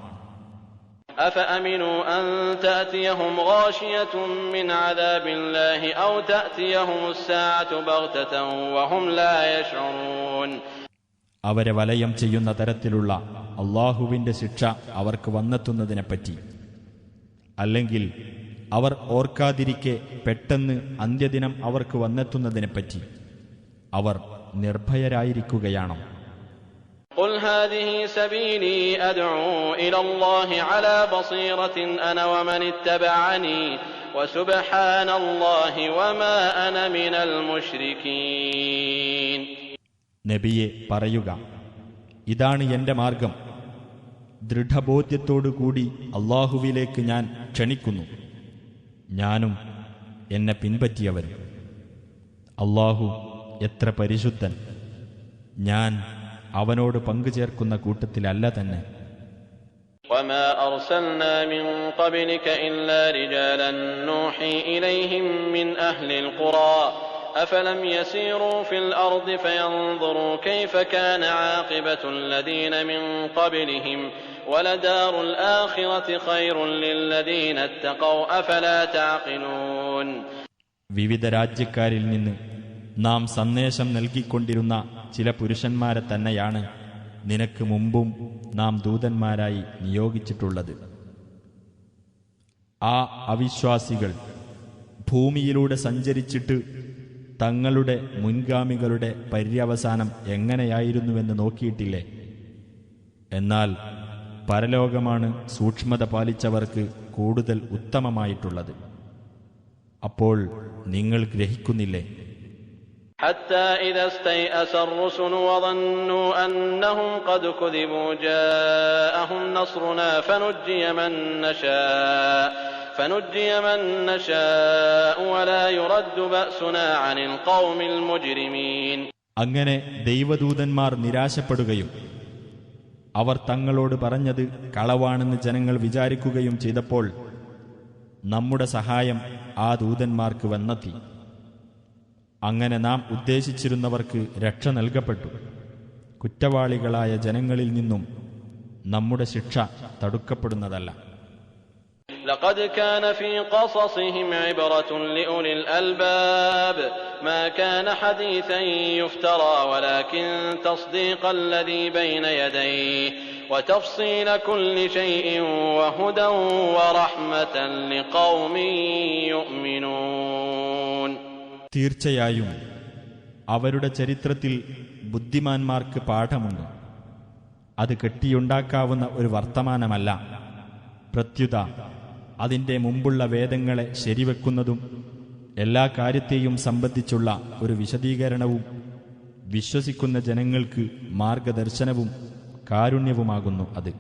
أفأمنوا أن تأتيهم غاشية من عذاب الله أو تأتيهم الساعة بغتة وهم لا يشعرون. അവരെ വലയം ചെയ്യുന്ന തരത്തിലുള്ള അള്ളാഹുവിന്റെ ശിക്ഷ അവർക്ക് വന്നെത്തുന്നതിനെപ്പറ്റി, അല്ലെങ്കിൽ അവർ ഓർക്കാതിരിക്കെ പെട്ടെന്ന് അന്ത്യദിനം അവർക്ക് വന്നെത്തുന്നതിനെപ്പറ്റി അവർ നിർഭയരായിരിക്കുകയാണോ? قل هذه سبيلي أدعو إلى الله على بصيرة أنا ومن اتبعني وسبحان الله وما أنا من المشركين. നബിയെ പറയുക, ഇതാണ് എന്റെ മാർഗം, ദൃഢബോധ്യത്തോടുകൂടി അള്ളാഹുവിലേക്ക് ഞാൻ ക്ഷണിക്കുന്നു, ഞാനും എന്നെ പിൻപറ്റിയവരും. അള്ളാഹു എത്ര പരിശുദ്ധൻ, ഞാൻ അവനോട് പങ്കുചേർക്കുന്ന കൂട്ടത്തിലല്ല തന്നെ. وما أرسلنا من قبلك إلا رجالا نوحي إليهم من أهل القرى أفلم يسيروا في الأرض فينظروا كيف كان عاقبة الذين من قبلهم ولدار الآخرة خير للذين اتقوا أفلا تعقلون. വിവിധ രാജ്യക്കാരിൽ നിന്ന് നാം സന്ദേശം നൽകിക്കൊണ്ടിരുന്ന ചില പുരുഷന്മാരെ തന്നെയാണ് നിനക്ക് മുമ്പും നാം ദൂതന്മാരായി നിയോഗിച്ചിട്ടുള്ളത്. ആ അവിശ്വാസികൾ ഭൂമിയിലൂടെ സഞ്ചരിച്ചിട്ട് തങ്ങളുടെ മുൻഗാമികളുടെ പര്യവസാനം എങ്ങനെയായിരുന്നുവെന്ന് നോക്കിയിട്ടില്ലേ? എന്നാൽ പരലോകമാണ് സൂക്ഷ്മത പാലിച്ചവർക്ക് കൂടുതൽ ഉത്തമമായിട്ടുള്ളത്. അപ്പോൾ നിങ്ങൾ ഗ്രഹിക്കുന്നില്ലേ? حتى إذا استيأس الرسل وظنوا أنهم قد كذبوا جاءهم نصرنا فنجي من نشاء ولا يرد بأسنا عن القوم المجرمين. അങ്ങനെ ദൈവദൂതന്മാർ നിരാശപ്പെടുകയും അവർ തങ്ങളോട് പറഞ്ഞത് കളവാണെന്ന് ജനങ്ങൾ വിചാരിക്കുകയും ചെയ്തപ്പോൾ നമ്മുടെ സഹായം ആ ദൂതന്മാർക്ക് വന്നെത്തി. അങ്ങനെ നാം ഉദ്ദേശിച്ചിരുന്നവർക്ക് രക്ഷ നൽകപ്പെട്ടു. കുറ്റവാളികളായ ജനങ്ങളിൽ നിന്നും നമ്മുടെ ശിക്ഷ തടുക്കപ്പെടുന്നതല്ല. لقد كان في قصصهم عبرة لأولي الألباب ما كان حديثا يفترى ولكن تصديق الذي بين يديه وتفصيل كل شيء وهدى ورحمة لقوم يؤمنون. തീർച്ചയായും അവരുടെ ചരിത്രത്തിൽ ബുദ്ധിമാന്മാർക്ക് പാഠമുണ്ട്. അത് കെട്ടിയുണ്ടാക്കാവുന്ന ഒരു വർത്തമാനമല്ല. പ്രത്യുത അതിൻ്റെ മുമ്പുള്ള വേദങ്ങളെ ശരിവെക്കുന്നതും എല്ലാ കാര്യത്തെയും സംബന്ധിച്ചുള്ള ഒരു വിശദീകരണവും വിശ്വസിക്കുന്ന ജനങ്ങൾക്ക് മാർഗദർശനവും കാരുണ്യവുമാകുന്നു അത്.